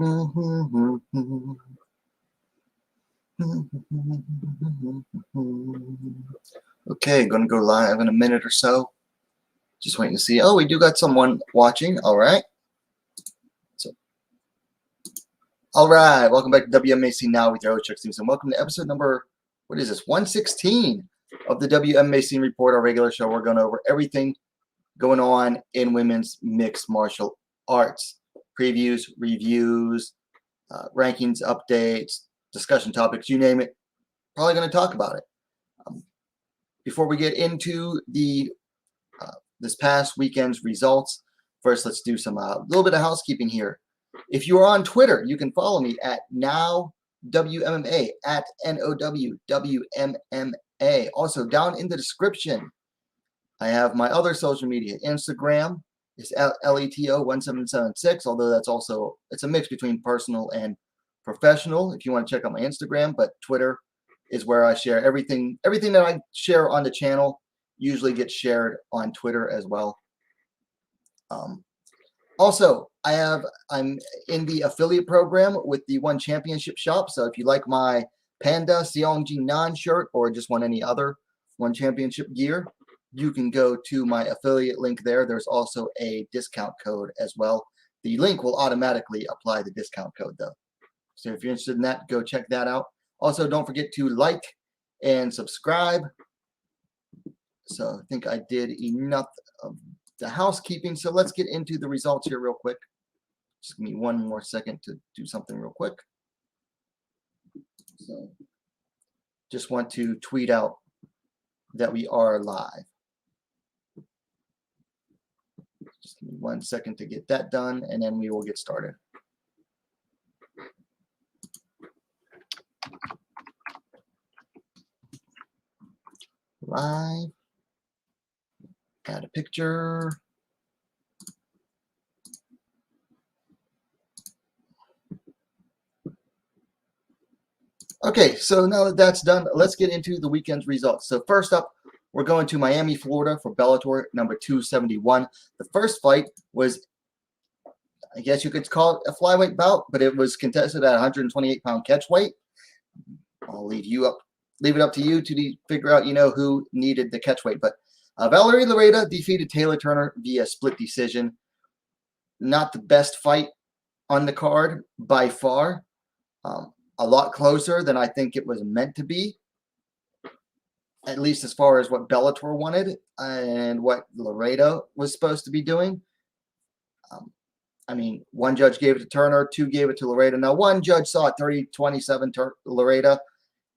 Okay, going to go live in a minute or so. Just waiting to see. Oh, we do got someone watching. All right. So, all right. Welcome back to WMAC Now with your host, Chuck Stevenson. Welcome to episode number, what is this, 116 of the WMAC Report, our regular show. We're going over everything going on in women's mixed martial arts. Previews, reviews, rankings, updates, discussion topics, you name it. Probably going to talk about it. Before we get into the this past weekend's results, first let's do some little bit of housekeeping here. If you are on Twitter, you can follow me at NowWMMA, at NOWWMMA. Also, down in the description, I have my other social media. Instagram is LETO1776, although that's also, it's a mix between personal and professional if you want to check out my Instagram, but Twitter is where I share everything that I share on the channel usually gets shared on Twitter as well. Also, I'm in the affiliate program with the One Championship shop. So if you like my Panda Seongji Nan shirt or just want any other One Championship gear, you can go to my affiliate link there. There's also a discount code as well. The link will automatically apply the discount code though. So if you're interested in that, go check that out. Also, don't forget to like and subscribe. So I think I did enough of the housekeeping. So let's get into the results here real quick. Just give me one more second to do something real quick. So just want to tweet out that we are live. Just give me 1 second to get that done, and then we will get started. Live. Add a picture. Okay, so now that that's done, let's get into the weekend's results. So first up, we're going to Miami, Florida for Bellator number 271. The first fight was, I guess you could call it a flyweight bout, but it was contested at 128-pound catchweight. I'll leave it up to you to figure out, who needed the catchweight. But Valerie Lareda defeated Taylor Turner via split decision. Not the best fight on the card by far. A lot closer than I think it was meant to be, at least as far as what Bellator wanted and what Lareda was supposed to be doing. I mean, one judge gave it to Turner, two gave it to Lareda. Now, one judge saw it 30-27 Lareda,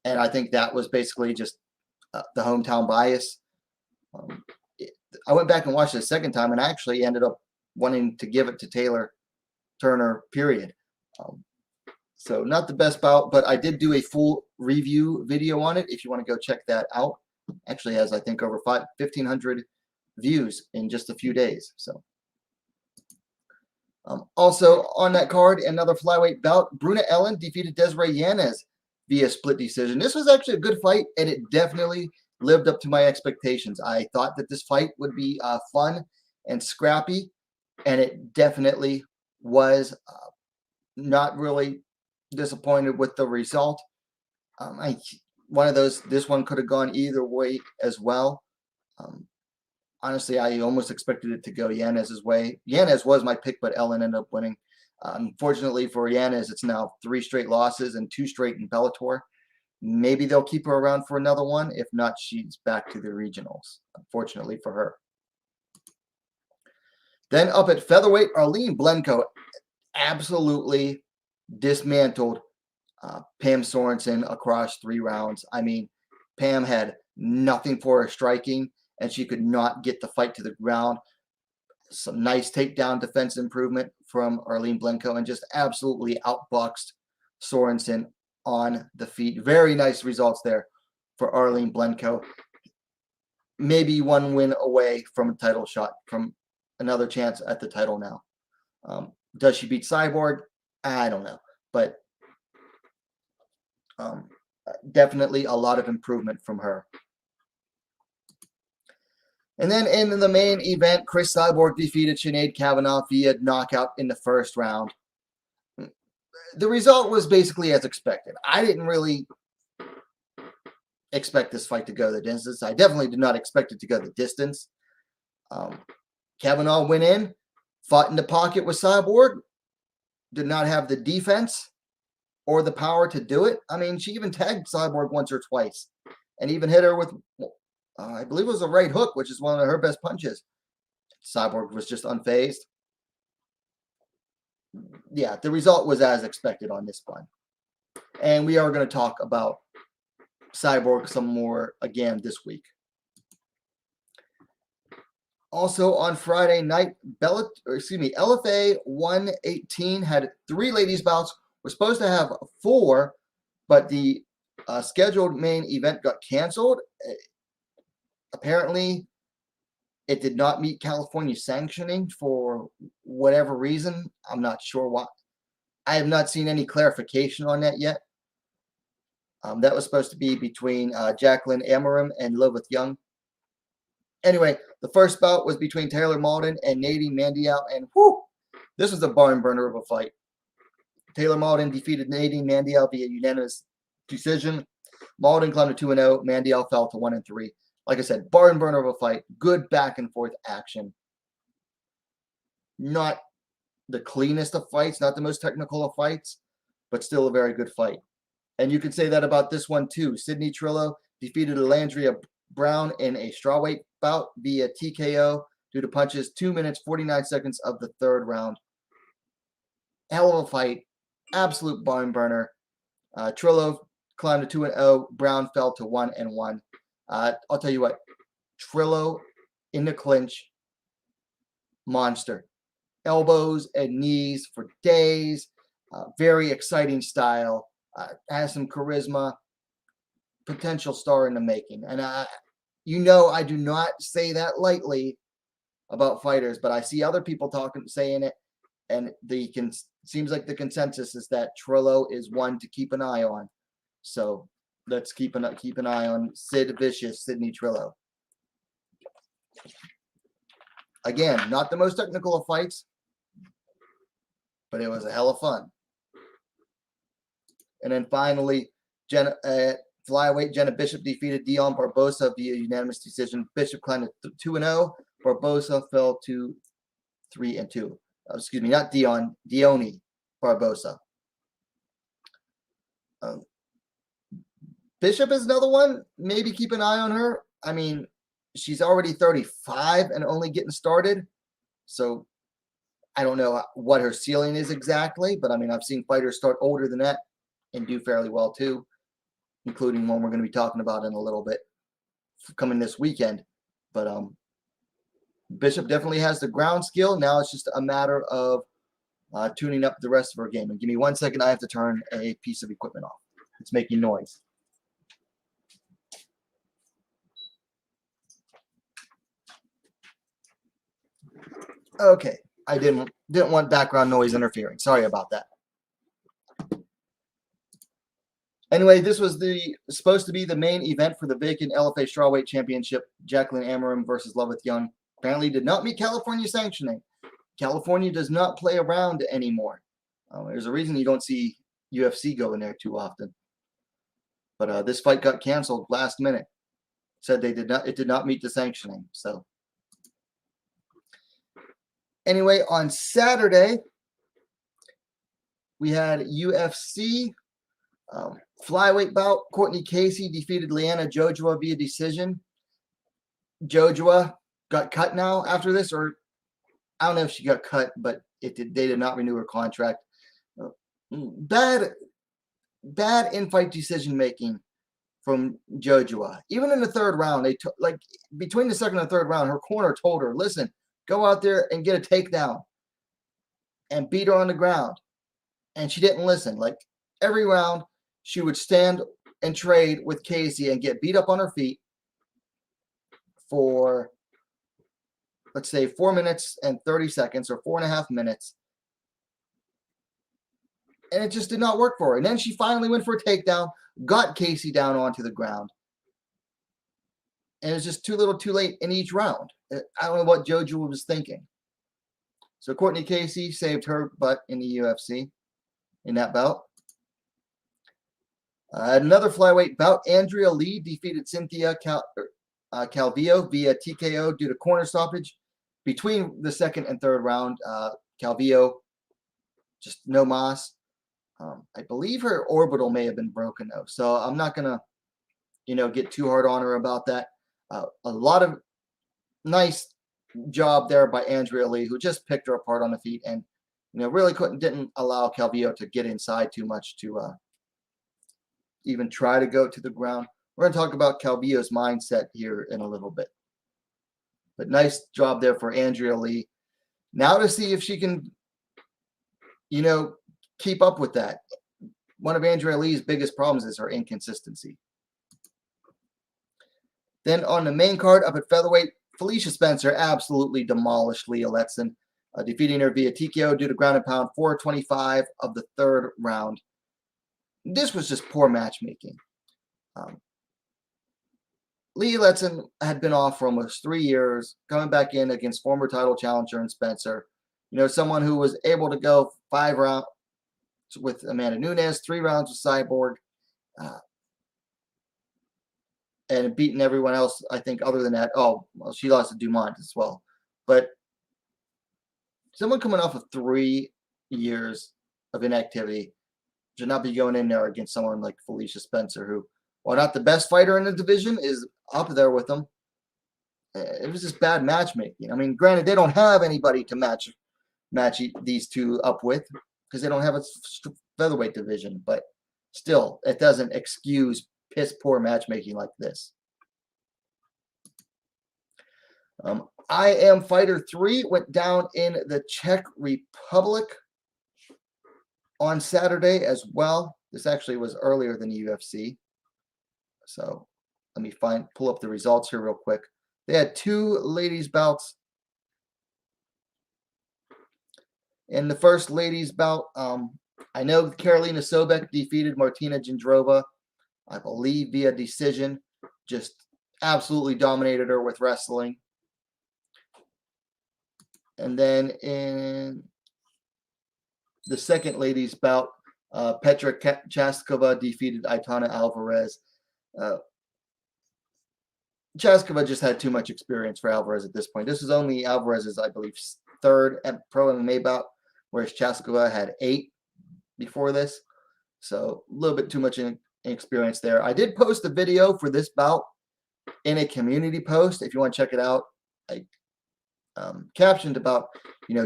and I think that was basically just the hometown bias. I went back and watched it a second time, and I actually ended up wanting to give it to Taylor Turner, period. So not the best bout, but I did do a full review video on it. If you want to go check that out, actually has, I think, over 1,500 views in just a few days. So also on that card, another flyweight bout. Bruna Ellen defeated Desiree Yanez via split decision. This was actually a good fight, and it definitely lived up to my expectations. I thought that this fight would be fun and scrappy, and it definitely was. Not really disappointed with the result. This one could have gone either way as well. Honestly, I almost expected it to go Yanez's way. Yanez was my pick, but Ellen ended up winning. Unfortunately for Yanez, it's now 3 straight losses and 2 straight in Bellator. Maybe they'll keep her around for another one. If not, she's back to the regionals, unfortunately for her. Then up at featherweight, Arlene Blencoe absolutely dismantled Pam Sorensen across 3 rounds. I mean, Pam had nothing for her striking, and she could not get the fight to the ground. Some nice takedown defense improvement from Arlene Blencoe, and just absolutely outboxed Sorensen on the feet. Very nice results there for Arlene Blencoe. Maybe 1 win away from a title shot, from another chance at the title now. Does she beat Cyborg? I don't know, but definitely a lot of improvement from her. And then in the main event, Cyborg defeated Sinead Cavanaugh via knockout in the first round. the result was basically as expected. I didn't really expect this fight to go the distance. I definitely did not expect it to go the distance. Cavanaugh went in, fought in the pocket with Cyborg, did not have the defense or the power to do it. I mean, she even tagged Cyborg once or twice and even hit her with, I believe it was a right hook, which is one of her best punches. Cyborg was just unfazed. Yeah, the result was as expected on this one. And we are going to talk about Cyborg some more again this week. Also on Friday night, LFA 118 had 3 ladies bouts. We're supposed to have 4, but the scheduled main event got canceled. Apparently, it did not meet California sanctioning for whatever reason. I'm not sure why. I have not seen any clarification on that yet. That was supposed to be between Jacqueline Amarim and Lilith Young. Anyway, the first bout was between Taylor Malden and Nadine Mandial, and whew, this was a barn burner of a fight. Taylor Malden defeated Nadine Mandial via unanimous decision. Malden climbed to 2-0. Mandial fell to 1-3. Like I said, barn burner of a fight. Good back and forth action. Not the cleanest of fights, not the most technical of fights, but still a very good fight. And you could say that about this one too. Sydney Trillo defeated Landria Brown in a strawweight bout via TKO due to punches 2 minutes 49 seconds of the 3rd round. Hell of a fight. Absolute barn burner. Trillo climbed to 2-0. Brown fell to 1-1. I'll tell you what. Trillo in the clinch. Monster. Elbows and knees for days. Very exciting style. Has some charisma. Potential star in the making. And you know, I do not say that lightly about fighters, but I see other people saying it, and seems like the consensus is that Trillo is one to keep an eye on. So let's keep an eye on Sid Vicious, Sydney Trillo. Again, not the most technical of fights, but it was a hell of fun. And then finally, flyweight Jenna Bishop defeated Dion Barbosa via unanimous decision. Bishop climbed to 2-0. Barbosa fell to 3-2. Excuse me, not Dion, Dione Barbosa. Bishop is another one. Maybe keep an eye on her. I mean, she's already 35 and only getting started. So I don't know what her ceiling is exactly, but I mean, I've seen fighters start older than that and do fairly well too, including one we're going to be talking about in a little bit coming this weekend. But Bishop definitely has the ground skill. Now it's just a matter of tuning up the rest of her game. And give me 1 second. I have to turn a piece of equipment off. It's making noise. Okay. I didn't want background noise interfering. Sorry about that. Anyway, this was supposed to be the main event for the vacant LFA Strawweight Championship. Jacqueline Amarim versus Lilith Young. Apparently did not meet California sanctioning. California does not play around anymore. There's a reason you don't see UFC go in there too often. But this fight got canceled last minute. Said it did not meet the sanctioning. So anyway, on Saturday we had UFC flyweight bout. Courtney Casey defeated Lyanna Jojo via decision. Jojo got cut now after this, or I don't know if she got cut, but they did not renew her contract. Bad in-fight decision making from Jojo. Even in the 3rd round, they took, like, between the 2nd and 3rd round, her corner told her, listen, go out there and get a takedown and beat her on the ground. And she didn't listen. Like, every round, she would stand and trade with Casey and get beat up on her feet for, let's say, 4 minutes and 30 seconds or 4.5 minutes. And it just did not work for her. And then she finally went for a takedown, got Casey down onto the ground. And it was just too little too late in each round. I don't know what Jojo was thinking. So Courtney Casey saved her butt in the UFC. in that bout. Another flyweight bout, Andrea Lee defeated Cynthia Calvillo via TKO due to corner stoppage. Between the second and third round, Calvillo, just no mas. I believe her orbital may have been broken, though, so I'm not going to, get too hard on her about that. A lot of nice job there by Andrea Lee, who just picked her apart on the feet and, really didn't allow Calvillo to get inside too much to even try to go to the ground. We're going to talk about Calvillo's mindset here in a little bit. But nice job there for Andrea Lee. Now to see if she can, keep up with that. One of Andrea Lee's biggest problems is her inconsistency. Then on the main card up at featherweight, Felicia Spencer absolutely demolished Leah Letson, defeating her via TKO due to ground and pound, 4:25 of the third round. This was just poor matchmaking. Leah Letson had been off for almost 3 years, coming back in against former title challenger in Spencer. Someone who was able to go 5 rounds with Amanda Nunes, 3 rounds with Cyborg, and beaten everyone else, I think, other than that. Oh, well, she lost to Dumont as well. But someone coming off of 3 years of inactivity should not be going in there against someone like Felicia Spencer, who, while not the best fighter in the division, is up there with them. It was just bad matchmaking. I mean, granted, they don't have anybody to match these two up with because they don't have a featherweight division, but still, it doesn't excuse piss poor matchmaking like this. I Am Fighter 3 went down in the Czech Republic on Saturday as well. This actually was earlier than UFC. So let me pull up the results here real quick. They had 2 ladies bouts. In the first ladies bout, I know Karolina Sobek defeated Martina Jindrova, I believe via decision. Just absolutely dominated her with wrestling. And then in the second ladies bout, Petra Jaskova defeated Itana Alvarez. Jaskova just had too much experience for Alvarez at this point. This is only Alvarez's, I believe, 3rd pro MMA bout, whereas Jaskova had 8 before this. So a little bit too much experience there. I did post a video for this bout in a community post. If you want to check it out, I captioned about,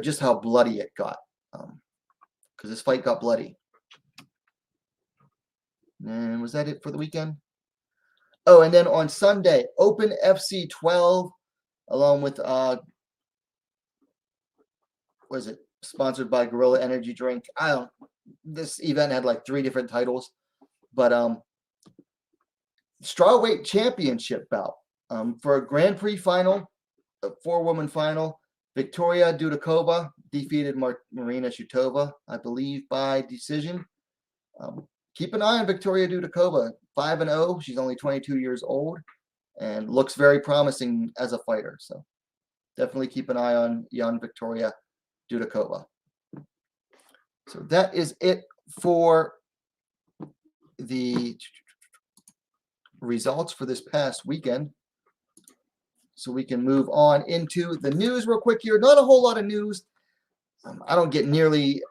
just how bloody it got. Because this fight got bloody. And was that it for the weekend? Oh, and then on Sunday, Open FC 12, along with, sponsored by Gorilla Energy Drink. This event had like 3 different titles. But strawweight championship bout for a Grand Prix final, a 4-woman final. Victoria Dudakova defeated Marina Shutova, I believe, by decision. Keep an eye on Victoria Dudakova, 5-0. She's only 22 years old and looks very promising as a fighter. So definitely keep an eye on young Victoria Dudakova. So that is it for the results for this past weekend. So we can move on into the news real quick here. Not a whole lot of news. I don't get nearly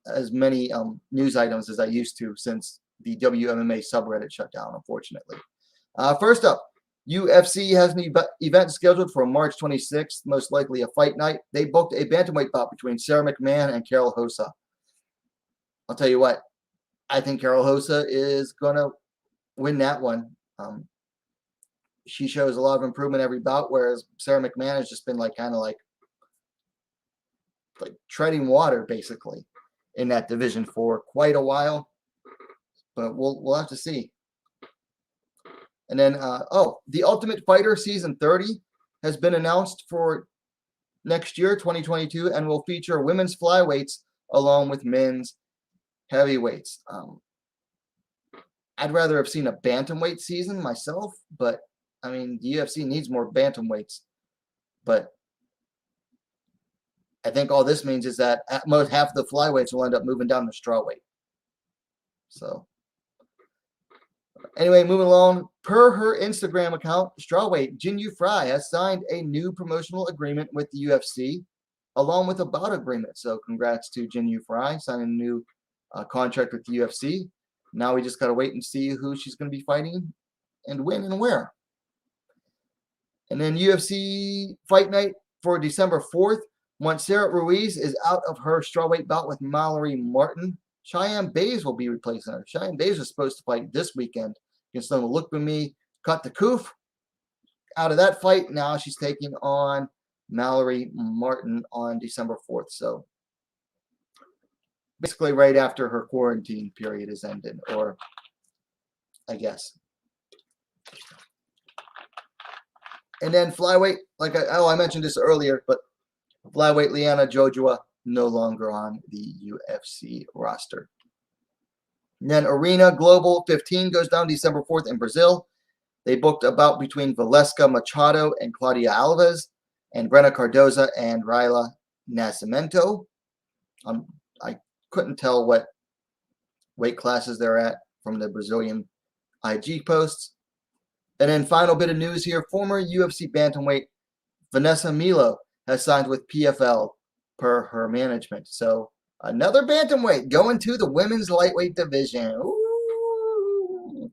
as many news items as I used to since the WMMA subreddit shut down, unfortunately. First up, UFC has an event scheduled for March 26th, most likely a fight night. They booked a bantamweight bout between Sarah McMahon and Carol Hossa. I'll tell you what, I think Carol Hossa is going to win that one. She shows a lot of improvement every bout, whereas Sarah McMahon has just been kind of like treading water, basically, in that division for quite a while. But we'll have to see. And then, The Ultimate Fighter Season 30 has been announced for next year, 2022, and will feature women's flyweights along with men's heavyweights. I'd rather have seen a bantamweight season myself, but I mean, the UFC needs more bantamweights. But I think all this means is that at most half of the flyweights will end up moving down to strawweight. So anyway, moving along. Per her Instagram account, strawweight Genufry has signed a new promotional agreement with the UFC, along with a bout agreement. So congrats to Genufry signing a new contract with the UFC. Now we just got to wait and see who she's going to be fighting and when and where. And then UFC Fight Night for December 4th. Montserrat Ruiz is out of her strawweight bout with Mallory Martin. Cheyenne Bays will be replacing her. Cheyenne Bays was supposed to fight this weekend against someone Look with Me, cut the coof. Out of that fight, now she's taking on Mallory Martin on December 4th. So basically right after her quarantine period is ended, or I guess. And then flyweight, like I mentioned this earlier, but flyweight Lyanna Jojo no longer on the UFC roster. And then Arena Global 15 goes down December 4th in Brazil. They booked a bout between Valesca Machado and Claudia Alvarez, and Brenna Cardoza and Ryla Nascimento. I couldn't tell what weight classes they're at from the Brazilian IG posts. And then final bit of news here, former UFC bantamweight Vanessa Milo has signed with PFL per her management. So another bantamweight going to the women's lightweight division. Ooh.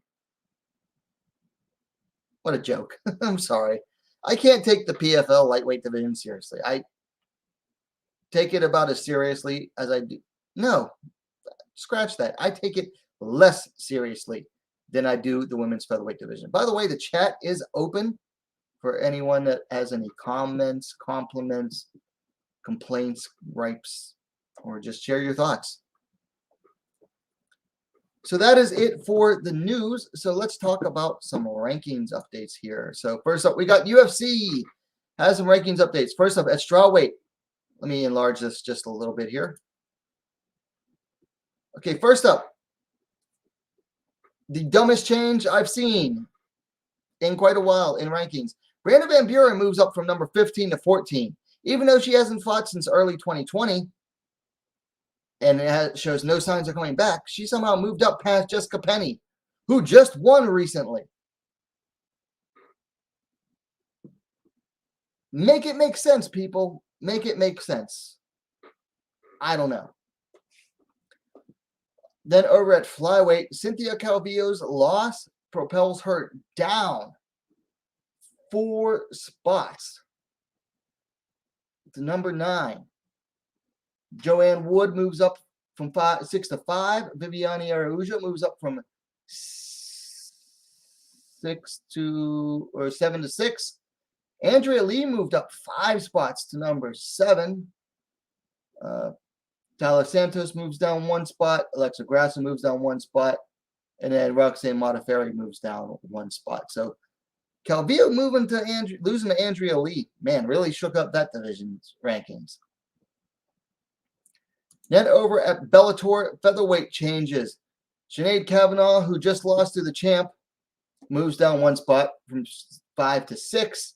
What a joke. I'm sorry. I can't take the PFL lightweight division seriously. I take it about as seriously as I do. No, scratch that. I take it less seriously than I do the women's featherweight division. By the way, the chat is open for anyone that has any comments, compliments, complaints, gripes, or just share your thoughts. So that is it for the news. So let's talk about some rankings updates here. So first up, we got UFC has some rankings updates. First up, at strawweight. Let me enlarge this just a little bit here. Okay, first up, the dumbest change I've seen in quite a while in rankings. Brandon Van Buren moves up from number 15 to 14. Even though she hasn't fought since early 2020 and shows no signs of coming back, she somehow moved up past Jessica Penny, who just won recently. Make it make sense, people. Make it make sense. I don't know. Then over at flyweight, Cyntha Calvillo's loss propels her down 4 spots to number 9. Joanne Wood moves up from 6 to 5. Viviane Araújo moves up from 7 to 6. Andrea Lee moved up 5 spots to number 7. Tyler Santos moves down 1 spot. Alexa Grasso moves down 1 spot. And then Roxanne Modafferi moves down 1 spot. So Calvillo losing to Andrea Lee. Man, really shook up that division's rankings. Then over at Bellator, featherweight changes. Sinead Cavanaugh, who just lost to the champ, moves down 1 spot from 5 to 6.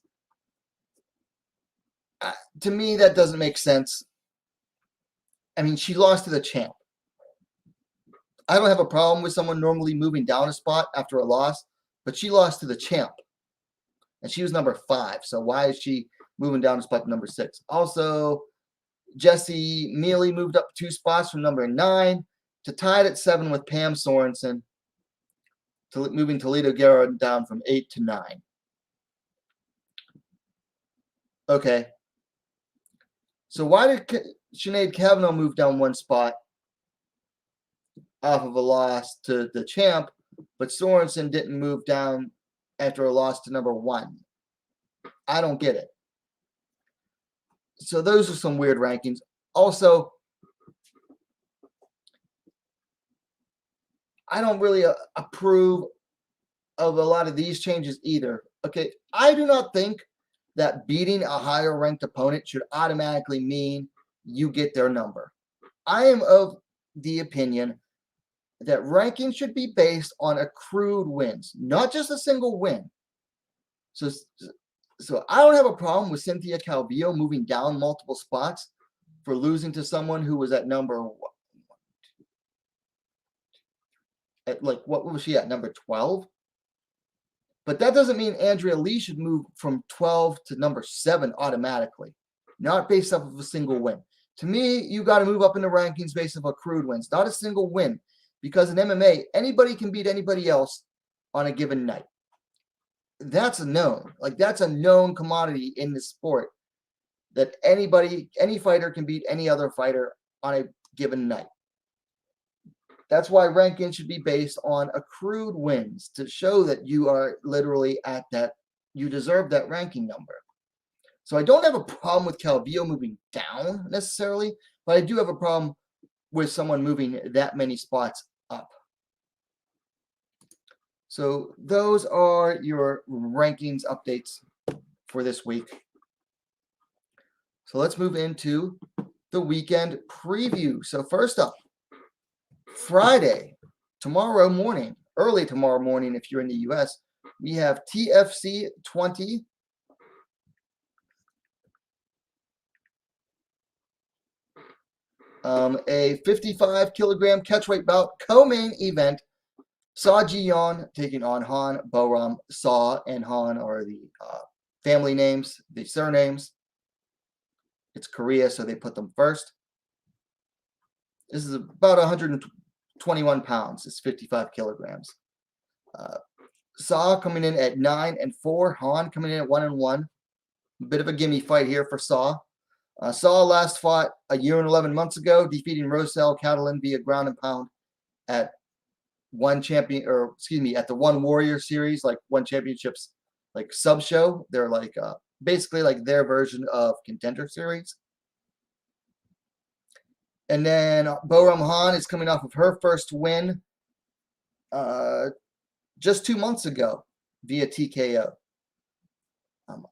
To me, that doesn't make sense. I mean, she lost to the champ. I don't have a problem with someone normally moving down a spot after a loss, but she lost to the champ. And she was number 5. So why is she moving down a spot to number 6? Also, Jessie Mealy moved up 2 spots from number 9 to tied at 7 with Pam Sorensen, moving Toledo Guerra down from 8 to 9. Okay. So why did Sinead Cavanaugh move down 1 spot off of a loss to the champ, but Sorensen didn't move down after a loss to number 1? I don't get it. So those are some weird rankings. Also, I don't really approve of a lot of these changes either. Okay, I do not think that beating a higher ranked opponent should automatically mean you get their number. I am of the opinion that ranking should be based on accrued wins, not just a single win. So I don't have a problem with Cyntha Calvillo moving down multiple spots for losing to someone who was at number at like, what was she at, number 12? But that doesn't mean Andrea Lee should move from 12 to number 7 automatically, not based off of a single win. To me, you got to move up in the rankings based off accrued wins, not a single win. Because in MMA, anybody can beat anybody else on a given night. That's a known. Like, that's a known commodity in the sport, that any fighter can beat any other fighter on a given night. That's why ranking should be based on accrued wins, to show that you are literally at that, you deserve that ranking number. So I don't have a problem with Calvillo moving down necessarily, but I do have a problem with someone moving that many spots up. So those are your rankings updates for this week. So let's move into the weekend preview. So first up, Friday, tomorrow morning, early tomorrow morning if you're in the US, we have TFC 20. A 55 kilogram catchweight bout, co-main event. Saw Ji-yeon taking on Han Boram. Saw and Han are the family names, the surnames. It's Korea, so they put them first. This is about 121 pounds. It's 55 kilograms. Saw coming in at 9-4. Han coming in at 1-1. A bit of a gimme fight here for Saw. Saw last fought a year and 11 months ago, defeating Rosel Catalan via ground and pound at at the One Warrior series, like One Championships, like sub show. They're like basically like their version of Contender Series. And then Boram Han is coming off of her first win just 2 months ago via TKO.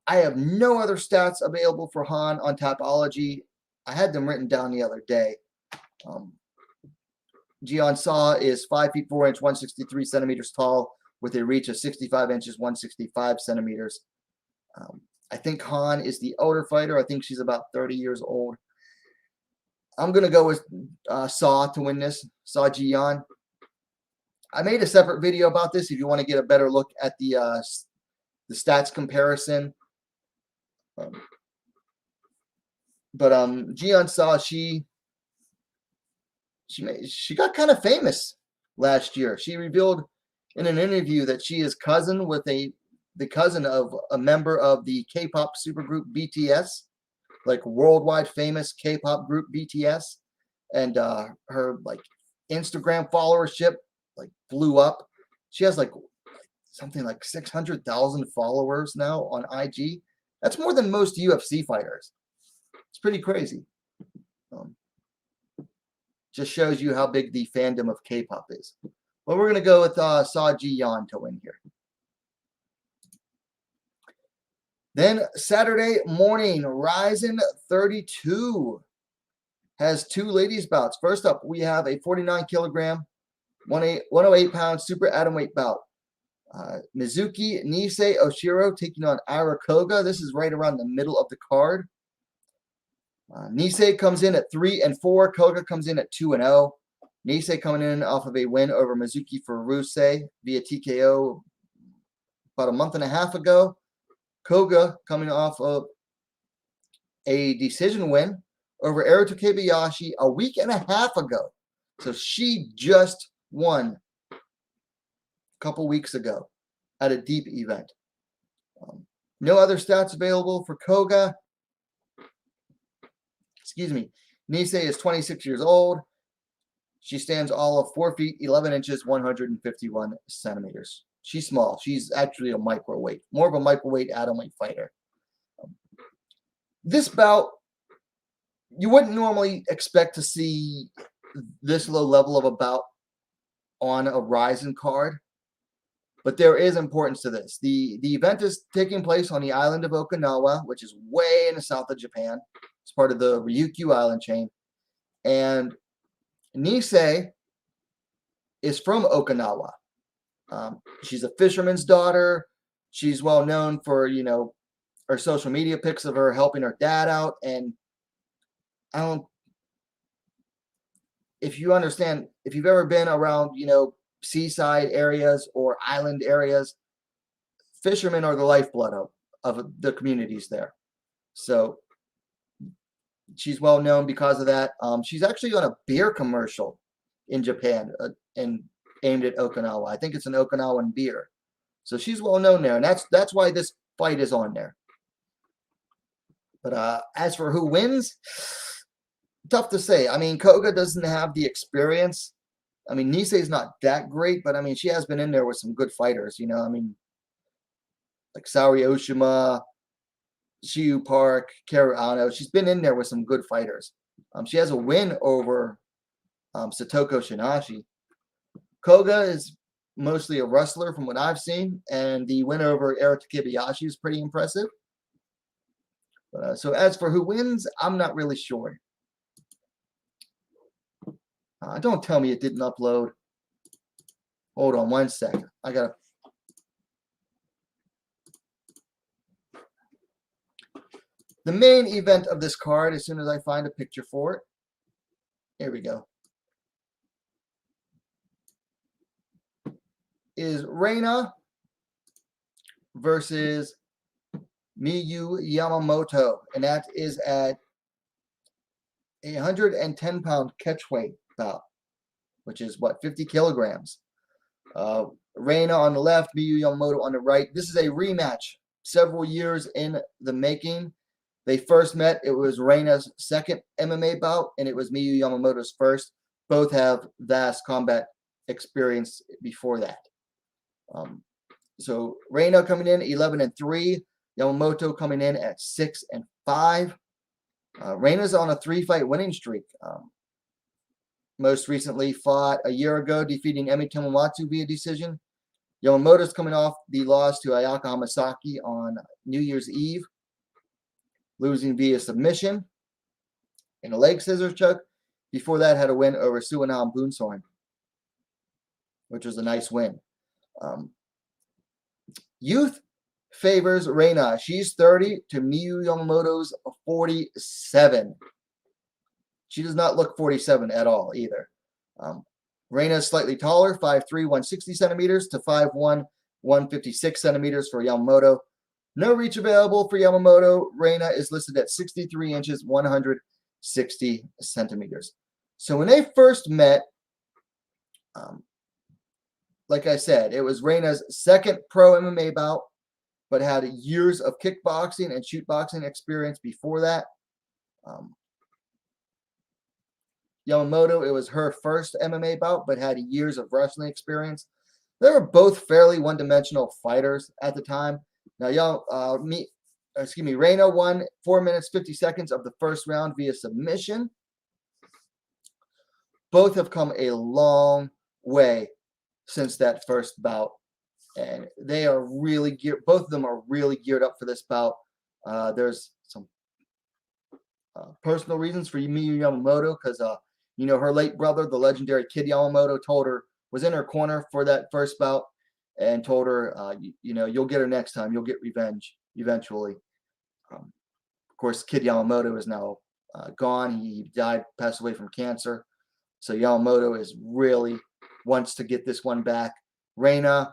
I have no other stats available for Han on Tapology. I had them written down the other day. Ji-yeon Saw is 5 feet 4 inches, 163 centimeters tall, with a reach of 65 inches, 165 centimeters. I think Han is the older fighter. I think she's about 30 years old. I'm going to go with Saw to win this. Saw Ji-yeon. I made a separate video about this if you want to get a better look at the stats comparison. Ji-yeon Saw, she got kind of famous last year. She revealed in an interview that she is cousin with the cousin of a member of the K-pop supergroup BTS, like worldwide famous K-pop group BTS, and her like Instagram followership like blew up. She has like something like 600,000 followers now on IG. That's more than most UFC fighters. It's pretty crazy. Just shows you how big the fandom of K-pop is. But we're going to go with Saw Ji-yeon to win here. Then Saturday morning, RIZIN 32 has 2 ladies bouts. First up, we have a 49 kilogram, 108 pound super atomweight bout. Mizuki Nisei Oshiro taking on Ira Koga. This is right around the middle of the card. Nisei comes in at 3-4. Koga comes in at 2-0. Nisei coming in off of a win over Mizuki Furuse via TKO about a month and a half ago. Koga coming off of a decision win over Erito Kobayashi a week and a half ago. So she just won a couple weeks ago at a deep event. No other stats available for Koga. Excuse me. Nisei is 26 years old. She stands all of 4 feet, 11 inches, 151 centimeters. She's small. She's actually a microweight, more of a microweight atomweight fighter. This bout, you wouldn't normally expect to see this low level of a bout on a RIZIN card, but there is importance to this. The event is taking place on the island of Okinawa, which is way in the south of Japan. It's part of the Ryukyu island chain. And Nisei is from Okinawa. She's a fisherman's daughter. She's well known for, her social media pics of her helping her dad out. And if you understand, if you've ever been around, seaside areas or island areas, fishermen are the lifeblood of the communities there. So she's well known because of that. She's actually on a beer commercial in Japan and aimed at Okinawa. I think it's an Okinawan beer. So she's well known there, and that's why this fight is on there. But as for who wins, tough to say. I mean, Koga doesn't have the experience. I mean, Nisei's not that great, but I mean, she has been in there with some good fighters, you know. I mean, like Saori Oshima, Shiyu Park, Karu Ano. She's been in there with some good fighters. She has a win over Satoko Shinashi. Koga is mostly a wrestler from what I've seen, and the win over Erika Kibayashi is pretty impressive. So as for who wins, I'm not really sure. Don't tell me it didn't upload. Hold on one second. I got to... The main event of this card, as soon as I find a picture for it. Here we go. Is Reina versus Miyu Yamamoto. And that is at a 110-pound catchweight bout, which is what, 50 kilograms. Reina on the left, Miyu Yamamoto on the right. This is a rematch, several years in the making. They first met, it was Reina's second MMA bout, and it was Miyu Yamamoto's first. Both have vast combat experience before that. So Reina coming in 11-3, Yamamoto coming in at 6-5. Reina's on a 3-fight winning streak. Most recently fought a year ago, defeating Emi Tomomatsu via decision. Yamamoto's coming off the loss to Ayaka Hamasaki on New Year's Eve, losing via submission in a leg scissors choke. Before that, had a win over Suinam Boonsorn, which was a nice win. Youth favors Reina. She's 30 to Miyu Yamamoto's 47. She does not look 47 at all either. Reina is slightly taller, 5'3", 160 centimeters to 5'1", 156 centimeters for Yamamoto. No reach available for Yamamoto. Reina is listed at 63 inches, 160 centimeters. So when they first met, like I said, it was Reina's second pro MMA bout, but had years of kickboxing and shootboxing experience before that. Yamamoto, it was her first MMA bout, but had years of wrestling experience. They were both fairly one-dimensional fighters at the time. Now, Reina won 4 minutes 50 seconds of the first round via submission. Both have come a long way since that first bout, and they are really geared. Both of them are really geared up for this bout. There's some personal reasons for Miyu Yamamoto because you know, her late brother, the legendary Kid Yamamoto, was in her corner for that first bout and told her, you know, you'll get her next time. You'll get revenge eventually. Of course, Kid Yamamoto is now gone. He died, passed away from cancer. So Yamamoto is really wants to get this one back. Reina,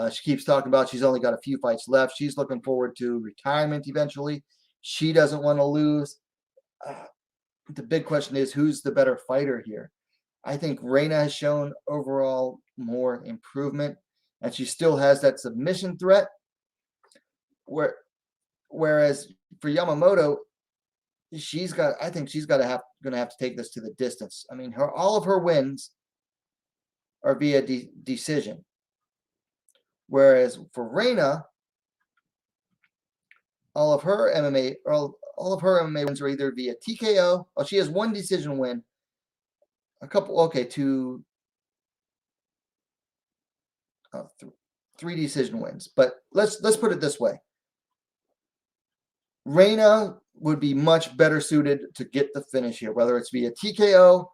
she keeps talking about she's only got a few fights left. She's looking forward to retirement eventually. She doesn't want to lose. The big question is, who's the better fighter here? I think Reina has shown overall more improvement, and she still has that submission threat. Whereas for Yamamoto, I think she's going to have to take this to the distance. I mean, all of her wins are via decision. Whereas for Reina, all of her MMA wins are either via TKO. Oh, she has one decision win. Three decision wins. But let's put it this way. Reina would be much better suited to get the finish here, whether it's via TKO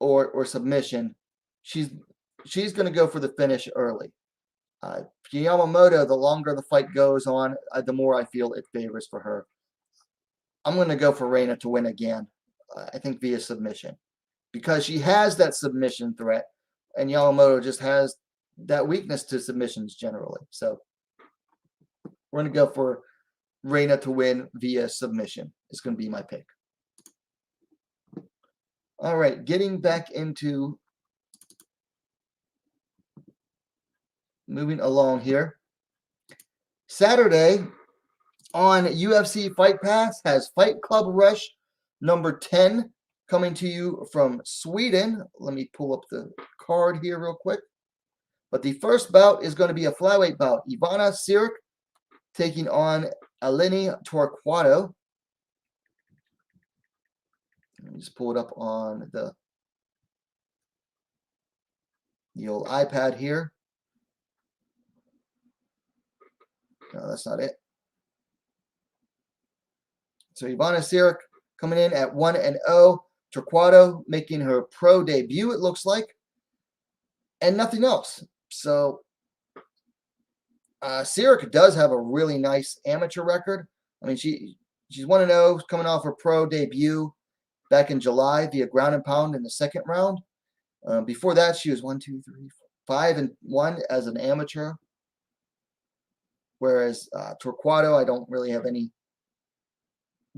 or submission. She's going to go for the finish early. Yamamoto, the longer the fight goes on, the more I feel it favors for her. I'm going to go for Reina to win again, I think via submission, because she has that submission threat. And Yamamoto just has that weakness to submissions generally. So we're going to go for Reina to win via submission. It's going to be my pick. All right, getting back into moving along here. Saturday on UFC Fight Pass has Fight Club Rush number 10 coming to you from Sweden. Let me pull up the card here real quick. But the first bout is going to be a flyweight bout. Ivana Cyrik taking on Eleni Torquado. Let me just pull it up on the old iPad here. No, that's not it. So Ivana Cyrik coming in at 1-0. Torquado making her pro debut, it looks like. And nothing else. So Cyrik does have a really nice amateur record. I mean, she's 1-0 coming off her pro debut back in July via ground and pound in the second round. Before that, she was 5-1 as an amateur. Whereas Torquado, I don't really have any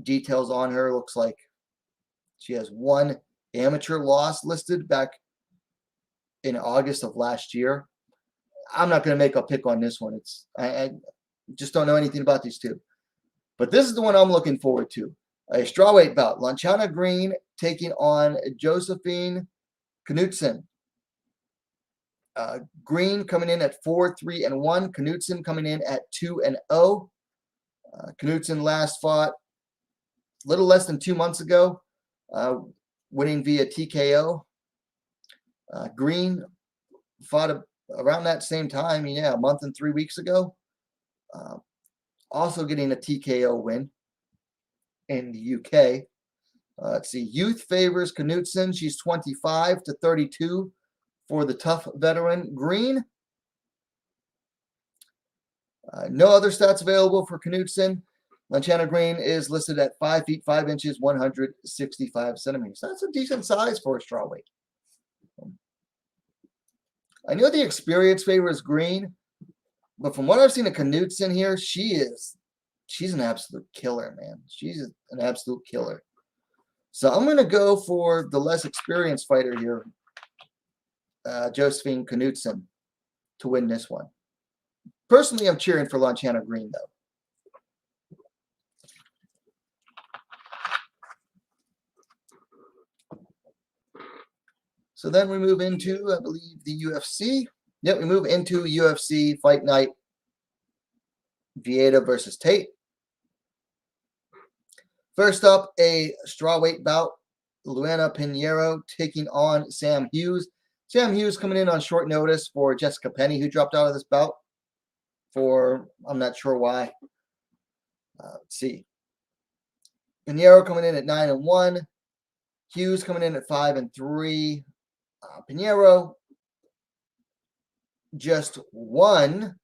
details on her. Looks like she has one amateur loss listed back in August of last year. I'm not going to make a pick on this one. I just don't know anything about these two. But this is the one I'm looking forward to. A strawweight bout. Lyanna Green taking on Josephine Knudsen. Green coming in at 4-3-1. Knudsen coming in at 2-0. Knudsen last fought a little less than 2 months ago, winning via TKO. Green fought around that same time, a month and 3 weeks ago. Also getting a TKO win in the UK. Let's see. Youth favors Knudsen. She's 25-32 for the tough veteran. Green. No other stats available for Knudsen. Lyanna Green is listed at 5 feet 5 inches, 165 centimeters. That's a decent size for a strawweight. I know the experience favors Green, but from what I've seen of Knudsen here, she's an absolute killer, man. She's an absolute killer. So I'm going to go for the less experienced fighter here, Josephine Knudsen, to win this one. Personally, I'm cheering for Lyanna Green, though. So then we move into, I believe, the UFC. Yep, we move into UFC Fight Night, Vieta versus Tate. First up, a strawweight bout. Luanna Pinero taking on Sam Hughes. Sam Hughes coming in on short notice for Jessica Penny, who dropped out of this bout for, I'm not sure why. Let's see. Pinero coming in at 9-1. Hughes coming in at 5-3. Pinero just won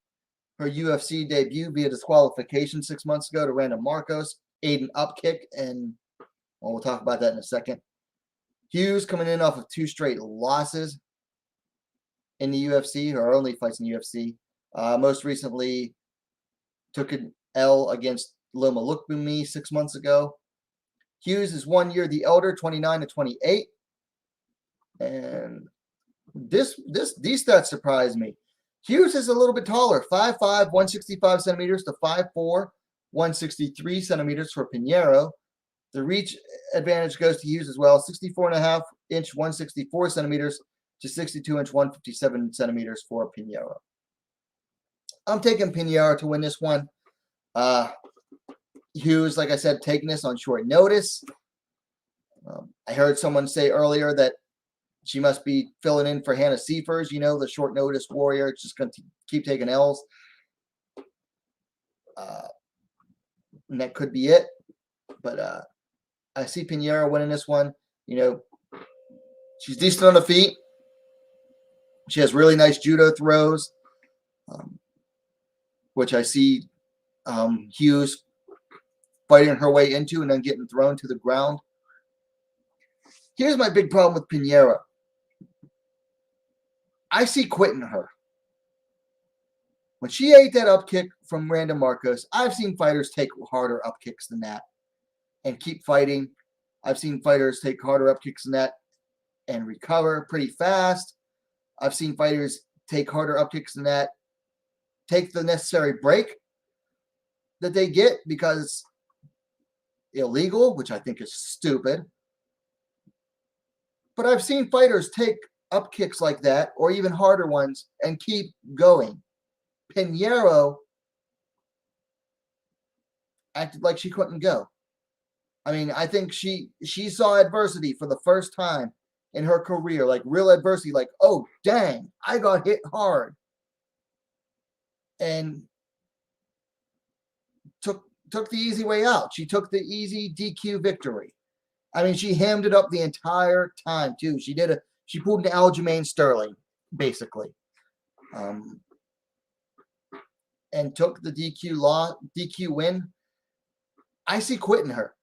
her UFC debut via disqualification 6 months ago to Random Marcos. Aiden Upkick, and we'll talk about that in a second. Hughes coming in off of 2 straight losses in the UFC, her only fights in the UFC. Most recently took an L against Loma Lukbumi 6 months ago. Hughes is 1 year the elder, 29-28. And these stats surprise me. Hughes is a little bit taller, 5'5", 165 centimeters to 5'4", 163 centimeters for Pinero. The reach advantage goes to Hughes as well, 64.5 inch, 164 centimeters to 62 inch, 157 centimeters for Pinero. I'm taking Pinero to win this one. Hughes, like I said, taking this on short notice. I heard someone say earlier that she must be filling in for Hannah Seifers, the short notice warrior. It's just going to keep taking L's. And that could be it. But I see Pinero winning this one. She's decent on the feet. She has really nice judo throws, which I see Hughes fighting her way into and then getting thrown to the ground. Here's my big problem with Pinero. I see quitting her. When she ate that up kick from Randa Marcos, I've seen fighters take harder up kicks than that and keep fighting. I've seen fighters take harder up kicks than that and recover pretty fast. I've seen fighters take harder up kicks than that, take the necessary break that they get because illegal, which I think is stupid. But I've seen fighters take up kicks like that, or even harder ones, and keep going. Pinero acted like she couldn't go. I mean, I think she saw adversity for the first time in her career, like real adversity, like, oh, dang, I got hit hard. And took the easy way out. She took the easy DQ victory. I mean, she hammed it up the entire time, too. She pulled an Aljamain Sterling, basically. And took the DQ win. I see quitting her.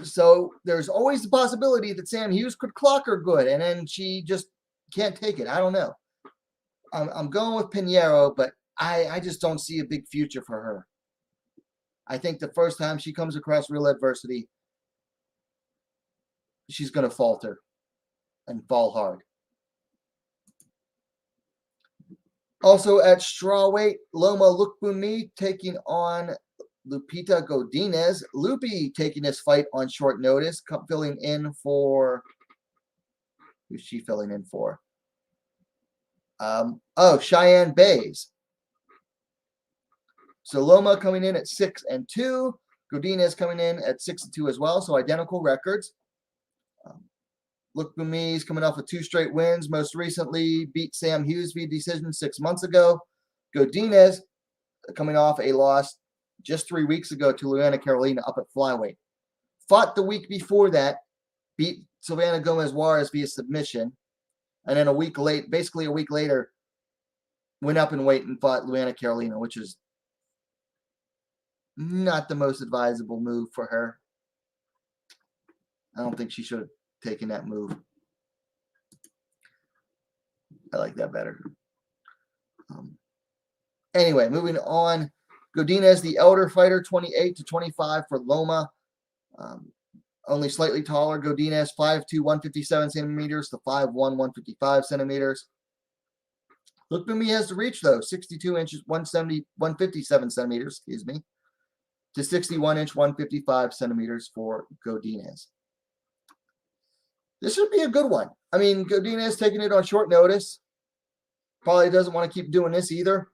So there's always the possibility that Sam Hughes could clock her good, and then she just can't take it. I don't know. I'm going with Pinero, but I just don't see a big future for her. I think the first time she comes across real adversity, she's going to falter and fall hard. Also at strawweight, Loma Lookboonmee taking on Lupita Godinez. Lupi taking this fight on short notice, filling in for... Who's she filling in for? Cheyenne Bays. So Loma coming in at 6-2. Godinez coming in at 6-2 as well, so identical records. Lookboonmee's coming off of 2 straight wins. Most recently beat Sam Hughes via decision 6 months ago. Godinez coming off a loss just 3 weeks ago to Luanna Carolina up at flyweight. Fought the week before that, beat Savannah Gomez Juarez via submission, and then basically a week later, went up in weight and fought Luanna Carolina, which is not the most advisable move for her. I don't think she should have taken that move. I like that better. Anyway, moving on. Godinez, the elder fighter, 28-25 for Loma. Only slightly taller. Godinez, 5'2", 157 centimeters to 5'1", 155 centimeters. Lookboonmee has the reach, though. 62 inches, 157 centimeters, to 61 inch, 155 centimeters for Godinez. This should be a good one. I mean, Godinez taking it on short notice. Probably doesn't want to keep doing this either.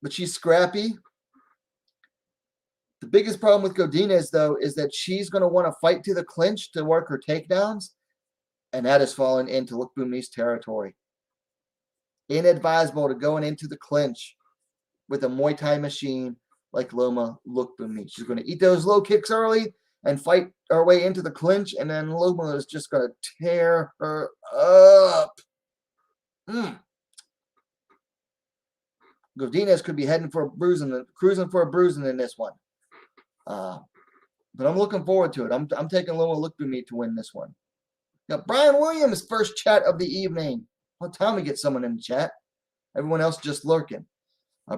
But she's scrappy. The biggest problem with Godinez, though, is that she's going to want to fight to the clinch to work her takedowns, and that has fallen into Lookboonmee's territory. Inadvisable to going into the clinch with a Muay Thai machine like Loma Lookboonmee. She's going to eat those low kicks early and fight our way into the clinch, and then Loma is just going to tear her up. Godinez could be heading for a bruising, cruising for a bruising in this one. But I'm looking forward to it. I'm taking Loma Lookboonmee to win this one. Now, Brian Williams' first chat of the evening. Well, time to get someone in the chat. Everyone else just lurking.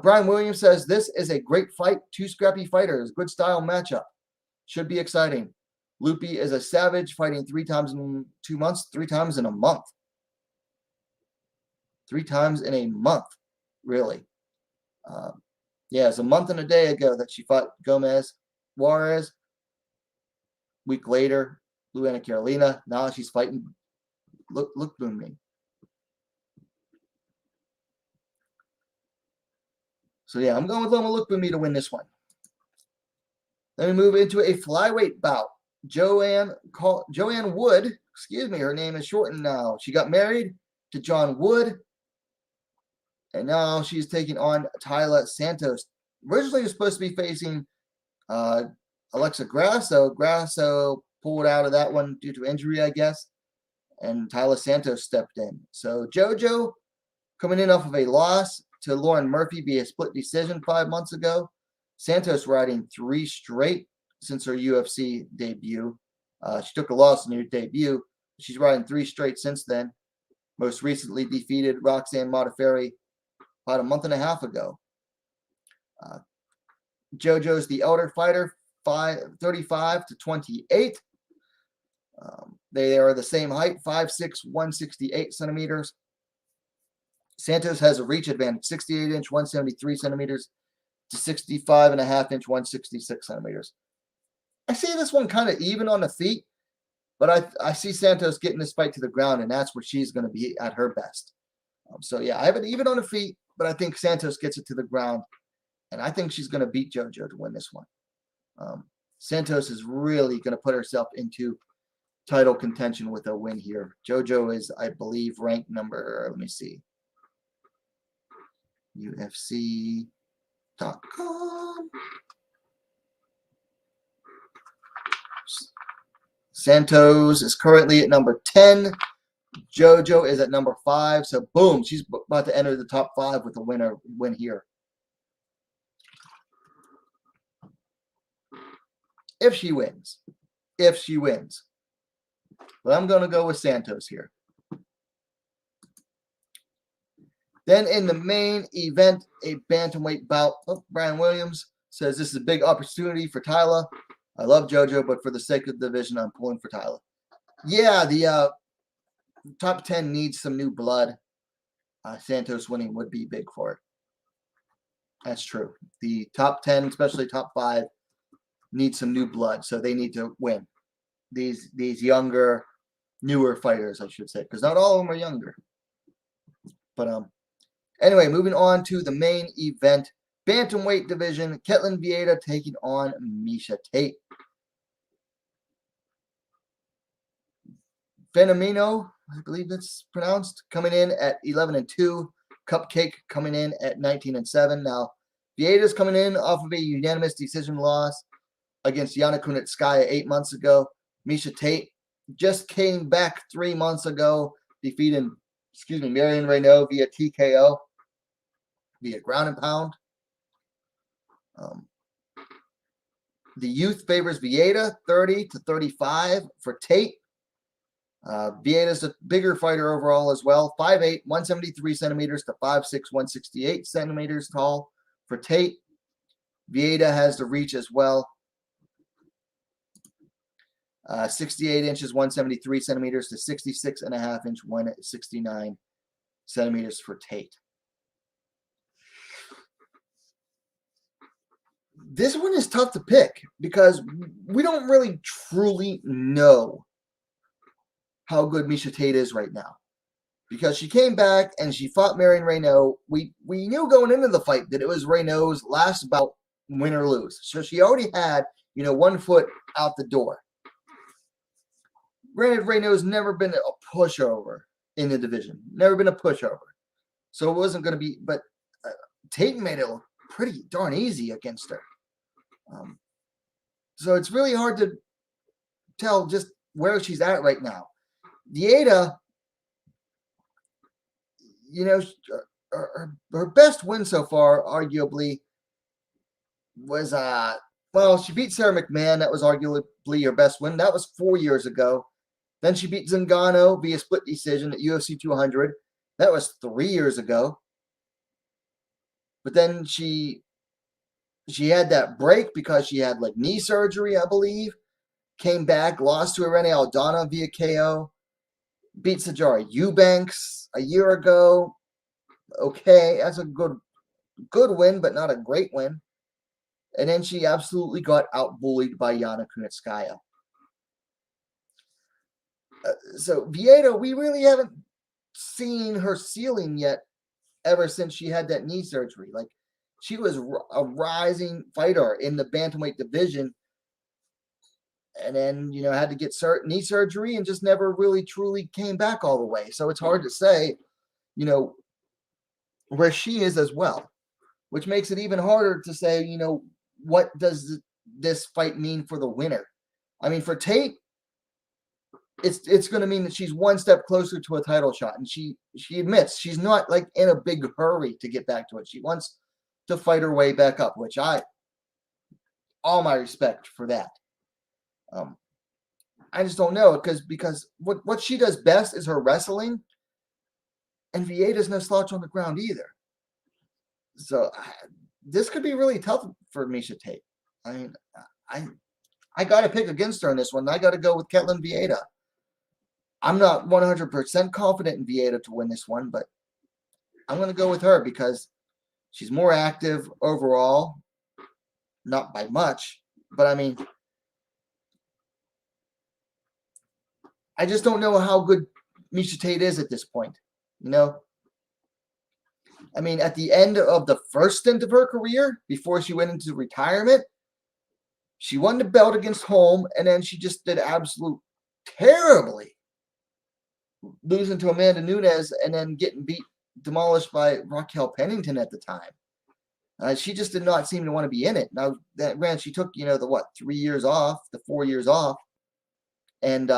Brian Williams says, this is a great fight. 2 scrappy fighters. Good style matchup. Should be exciting. Lupi is a savage, fighting 3 times in 2 months, 3 times in a month. 3 times in a month, really. Yeah, it's a month and a day ago that she fought Gomez Juarez. Week later, Luanna Carolina. Now she's fighting Lookboonmee. So yeah, I'm going with Loma Lookboonmee to win this one. Then we move into a flyweight bout. Joanne Wood, her name is shortened now. She got married to John Wood, and now she's taking on Taila Santos. Originally, was supposed to be facing Alexa Grasso. Grasso pulled out of that one due to injury, I guess, and Taila Santos stepped in. So Jojo coming in off of a loss to Lauren Murphy via split decision 5 months ago. Santos riding 3 straight since her UFC debut. She took a loss in her debut. She's riding 3 straight since then. Most recently defeated Roxanne Modafferi about a month and a half ago. Jojo's the elder fighter, 35 to 28. They are the same height, 5'6", 168 centimeters. Santos has a reach advantage, 68-inch, 173 centimeters to 65.5-inch, 166 centimeters. I see this one kind of even on the feet, but I see Santos getting this fight to the ground, and that's where she's going to be at her best. So, yeah, I have it even on the feet, but I think Santos gets it to the ground, and I think she's going to beat Jojo to win this one. Santos is really going to put herself into title contention with a win here. Jojo is, I believe, ranked number, let me see, UFC.com. Santos is currently at number 10. Jojo is at number 5. So, boom, she's about to enter the top 5 with a win here. If she wins. But I'm going to go with Santos here. Then in the main event, a bantamweight bout. Oh, Brian Williams says this is a big opportunity for Tyler. I love Jojo, but for the sake of the division, I'm pulling for Tyler. Yeah, the top 10 needs some new blood. Santos winning would be big for it. That's true. The top 10, especially top 5, need some new blood, so they need to win. These younger, newer fighters, I should say, because not all of them are younger. But anyway, moving on to the main event, bantamweight division. Ketlen Vieira taking on Miesha Tate. Fenomeno, I believe that's pronounced, coming in at 11-2. Cupcake coming in at 19-7. Now, Vieira's coming in off of a unanimous decision loss against Yana Kunitskaya 8 months ago. Miesha Tate just came back 3 months ago, defeating, Marion Renaud via TKO, via ground and pound. The youth favors Vieira, 30-35 for Tate. Vieira's a bigger fighter overall as well, 5'8", 173 centimeters to 5'6", 168 centimeters tall for Tate. Vieira has the reach as well. 68 inches, 173 centimeters to 66.5-inch, 169 centimeters for Tate. This one is tough to pick because we don't really truly know how good Miesha Tate is right now. Because she came back and she fought Marion Renaud. We knew going into the fight that it was Renaud's last bout, win or lose. So she already had, 1 foot out the door. Granted, Renaud's never been a pushover in the division. Never been a pushover. So it wasn't going to be, but Tate made it look pretty darn easy against her. So it's really hard to tell just where she's at right now. Vieira, her best win so far, arguably, was, she beat Sarah McMahon. That was arguably her best win. That was 4 years ago. Then she beat Zingano via split decision at UFC 200. That was 3 years ago. But then she had that break because she had knee surgery, I believe. Came back, lost to Irene Aldana via KO. Beat Sajara Eubanks a year ago. Okay, that's a good win, but not a great win. And then she absolutely got out-bullied by Yana Kunitskaya. So Vieira, we really haven't seen her ceiling yet ever since she had that knee surgery. She was a rising fighter in the bantamweight division, and then had to get knee surgery and just never really truly came back all the way. So it's hard to say, where she is as well, which makes it even harder to say, what does this fight mean for the winner? I mean, for Tate, it's going to mean that she's one step closer to a title shot, and she admits she's not in a big hurry to get back to it. She wants to fight her way back up, which all my respect for that. I just don't know because what she does best is her wrestling, And Vieda's no slouch on the ground either. So this could be really tough for Miesha Tate. I mean, I got to pick against her in this one. I got to go with Ketlen Vieira. I'm not 100% confident in Vieira to win this one, but I'm going to go with her because she's more active overall. Not by much, but I mean, I just don't know how good Miesha Tate is at this point. You know? I mean, at the end of the first stint of her career, before she went into retirement, she won the belt against Holm, and then she just did absolute terribly, losing to Amanda Nunes and then getting demolished by Raquel Pennington at the time. She just did not seem to want to be in it. Now, she took, the 3 years off, the 4 years off, and,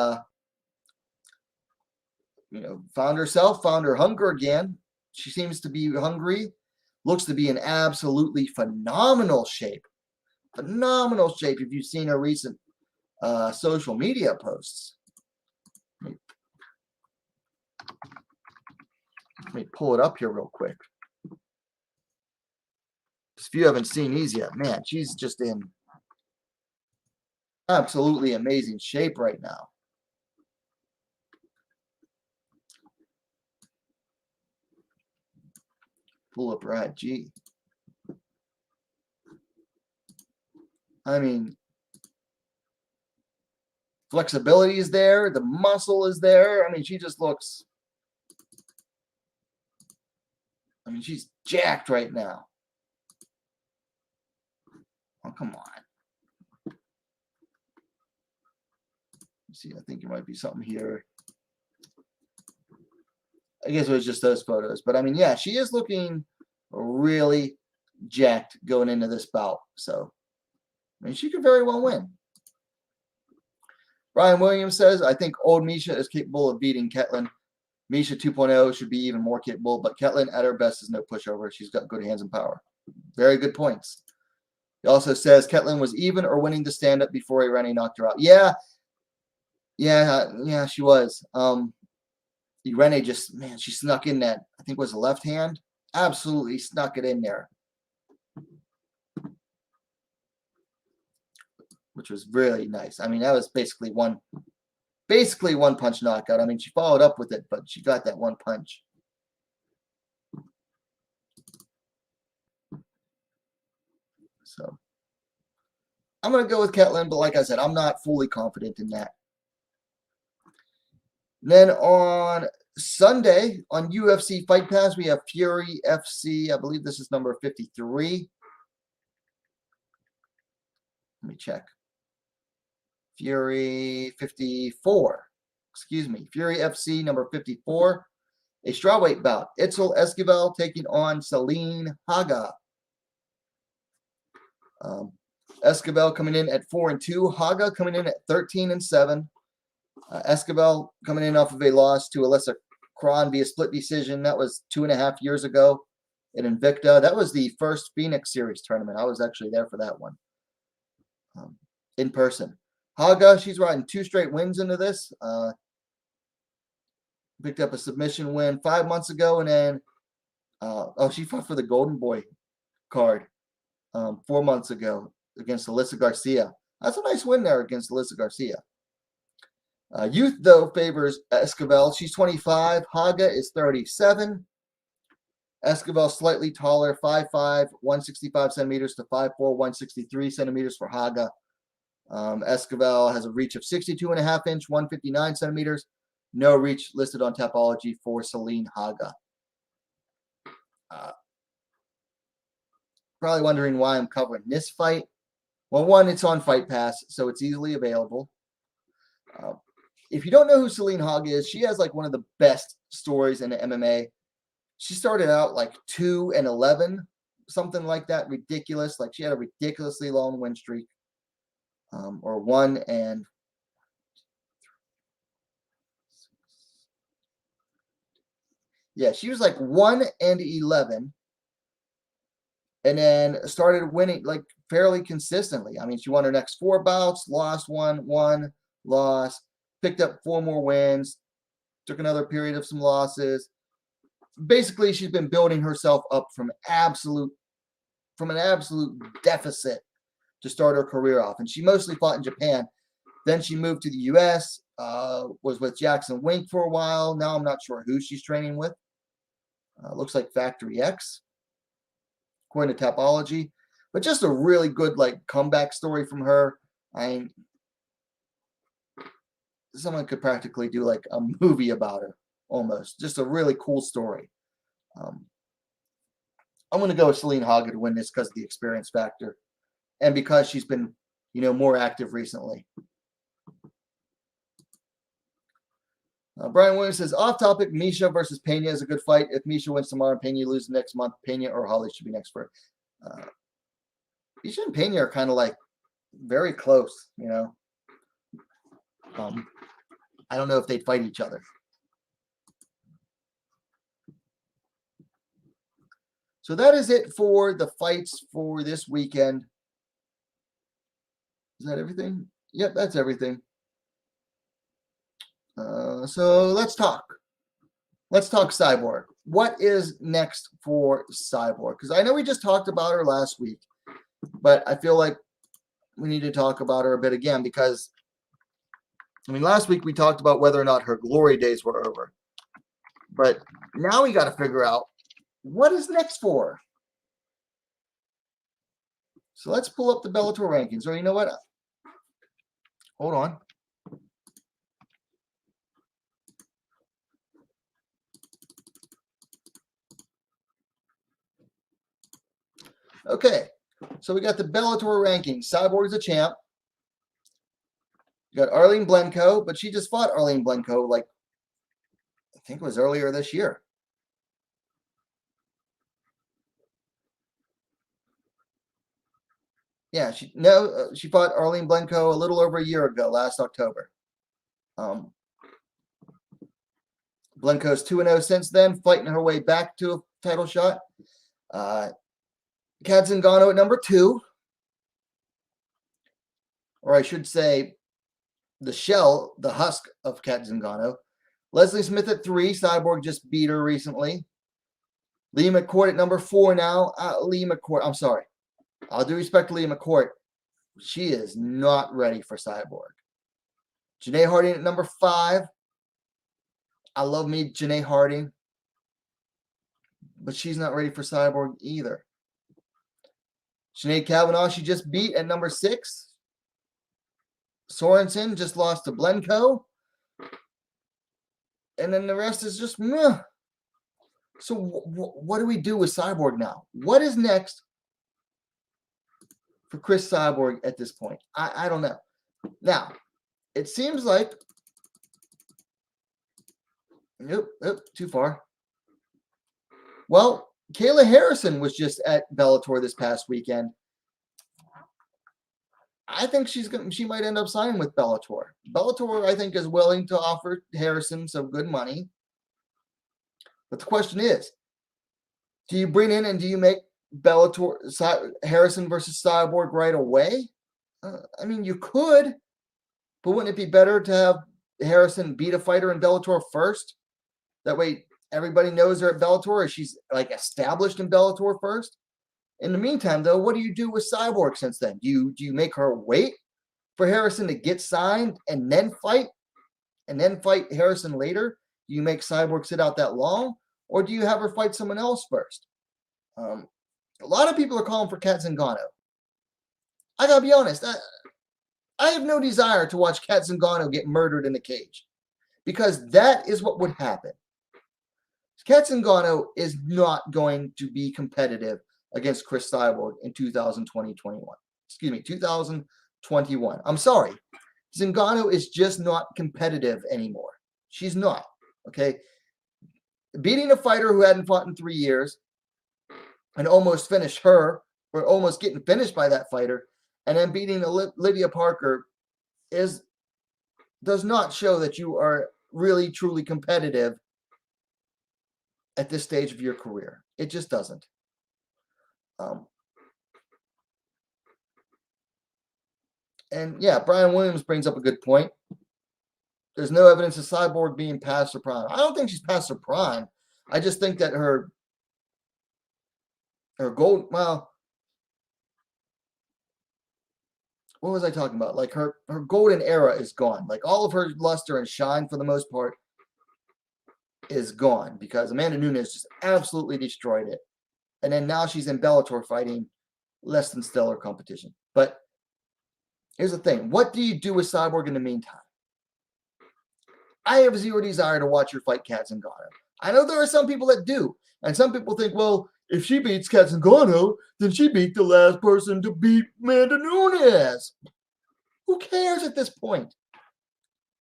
found her hunger again. She seems to be hungry, looks to be in absolutely phenomenal shape. Phenomenal shape if you've seen her recent social media posts. Let me pull it up here real quick. If you haven't seen these yet, man, she's just in absolutely amazing shape right now. Pull up her IG. I mean, flexibility is there. The muscle is there. I mean, she just looks, she's jacked right now. Oh, come on. Let's see, I think there might be something here. I guess it was just those photos. But, I mean, yeah, she is looking really jacked going into this bout. So, I mean, she could very well win. Brian Williams says, I think old Miesha is capable of beating Ketlen. Miesha 2.0 should be even more capable, but Ketlen at her best is no pushover. She's got good hands and power. Very good points. He also says Ketlen was even or winning the stand-up before Irene knocked her out. Yeah, she was. Irene just, man, she snuck in that, I think it was a left hand. Absolutely snuck it in there. Which was really nice. I mean, that was basically one punch knockout. I mean, she followed up with it, but she got that one punch. So, I'm going to go with Ketlen, but like I said, I'm not fully confident in that. Then on Sunday, on UFC Fight Pass, we have Fury FC. I believe this is number 53. Let me check. Fury 54. Excuse me. Fury FC number 54. A strawweight bout. Itzel Esquivel taking on Celine Haga. Esquivel coming in at 4-2. Haga coming in at 13-7. Esquivel coming in off of a loss to Alyssa Cron via split decision. That was 2.5 years ago in Invicta. That was the first Phoenix Series tournament. I was actually there for that one in person. Haga, she's riding 2 straight wins into this. Picked up a submission win 5 months ago, and then she fought for the Golden Boy card 4 months ago against Alyssa Garcia. That's a nice win there against Alyssa Garcia. Youth, though, favors Esquivel. She's 25. Haga is 37. Esquivel slightly taller, 5'5", 165 centimeters to 5'4", 163 centimeters for Haga. Esquivel has a reach of 62.5 inch, 159 centimeters. No reach listed on Tapology for Celine Haga. Probably wondering why I'm covering this fight. Well, one, it's on Fight Pass, so it's easily available. If you don't know who Celine Haga is, she has like one of the best stories in the MMA. She started out like 2-11, something like that, ridiculous. Like she had a ridiculously long win streak, or 1 and yeah, she was like 1-11, and then started winning like fairly consistently. I mean, she won her next 4 bouts, lost 1, won, lost, picked up 4 more wins, took another period of some losses, basically she's been building herself up from an absolute deficit to start her career off. And she mostly fought in Japan. Then she moved to the U.S., was with Jackson Wink for a while. Now I'm not sure who she's training with. Looks like Factory X, according to Tapology. But just a really good comeback story from her. Someone could practically do a movie about her, almost. Just a really cool story. I'm going to go with Celine Haga to win this because of the experience factor and because she's been, more active recently. Brian Williams says, off topic, Misha versus Pena is a good fight. If Misha wins tomorrow and Pena loses next month, Pena or Holly should be next for it. Misha and Pena are kind of very close, I don't know if they'd fight each other. So that is it for the fights for this weekend. Is that everything? Yep, that's everything. So let's talk. Let's talk Cyborg. What is next for Cyborg? Because I know we just talked about her last week, but I feel like we need to talk about her a bit again because, last week we talked about whether or not her glory days were over. But now we got to figure out what is next for her. So let's pull up the Bellator rankings. Or you know what? Hold on. Okay, so we got the Bellator rankings. Cyborg is a champ. You got Arlene Blencowe, but she just fought Arlene Blencowe I think it was earlier this year. Yeah, she fought Arlene Blencowe a little over a year ago, last October. Blencowe's 2-0 since then, fighting her way back to a title shot. Kat Zingano at number 2. Or I should say, the husk of Kat Zingano. Leslie Smith at 3. Cyborg just beat her recently. Lee McCourt at number 4 now. Lee McCourt, I'm sorry. All due respect to Lee McCourt, she is not ready for Cyborg. Janae Harding at number 5. I love me Janae Harding, but she's not ready for Cyborg either. Sinead Cavanaugh, she just beat at number 6. Sorensen just lost to Blencowe. And then the rest is just meh. So what do we do with Cyborg now? What is next for Chris Cyborg at this point? I don't know. Now, it seems like nope, too far. Well, Kayla Harrison was just at Bellator this past weekend. I think she might end up signing with Bellator. Bellator, I think, is willing to offer Harrison some good money. But the question is, do you bring in and do you make Bellator Harrison versus Cyborg right away? You could, but wouldn't it be better to have Harrison beat a fighter in Bellator first? That way everybody knows her at Bellator, or she's established in Bellator first. In the meantime, though, what do you do with Cyborg since then? Do you make her wait for Harrison to get signed and then fight Harrison later? Do you make Cyborg sit out that long, or do you have her fight someone else first? A lot of people are calling for Kat Zingano. I gotta be honest, I have no desire to watch Kat Zingano get murdered in the cage, because that is what would happen. Kat Zingano is not going to be competitive against Chris Cyborg in 2021. I'm sorry. Zingano is just not competitive anymore. She's not. Okay. Beating a fighter who hadn't fought in 3 years and almost finished her, or almost getting finished by that fighter, and then beating Lydia Parker does not show that you are really, truly competitive at this stage of your career. It just doesn't. And yeah, Brian Williams brings up a good point. There's no evidence of Cyborg being past her prime. I don't think she's past her prime. I just think that her gold, well, what was I talking about? Like her golden era is gone. Like all of her luster and shine for the most part is gone because Amanda Nunes just absolutely destroyed it. And then now she's in Bellator fighting less than stellar competition. But here's the thing. What do you do with Cyborg in the meantime? I have zero desire to watch her fight Cavanaugh. I know there are some people that do. And some people think, well, if she beats Cavanaugh, then she beat the last person to beat Amanda Nunes. Who cares at this point?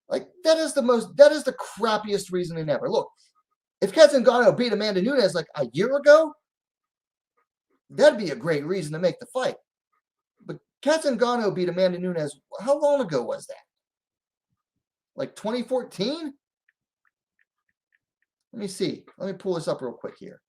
Like, that is the crappiest reasoning ever. Look, if Cavanaugh beat Amanda Nunes like a year ago, that'd be a great reason to make the fight. But Cavanaugh beat Amanda Nunes, how long ago was that? Like 2014? Let me see. Let me pull this up real quick here.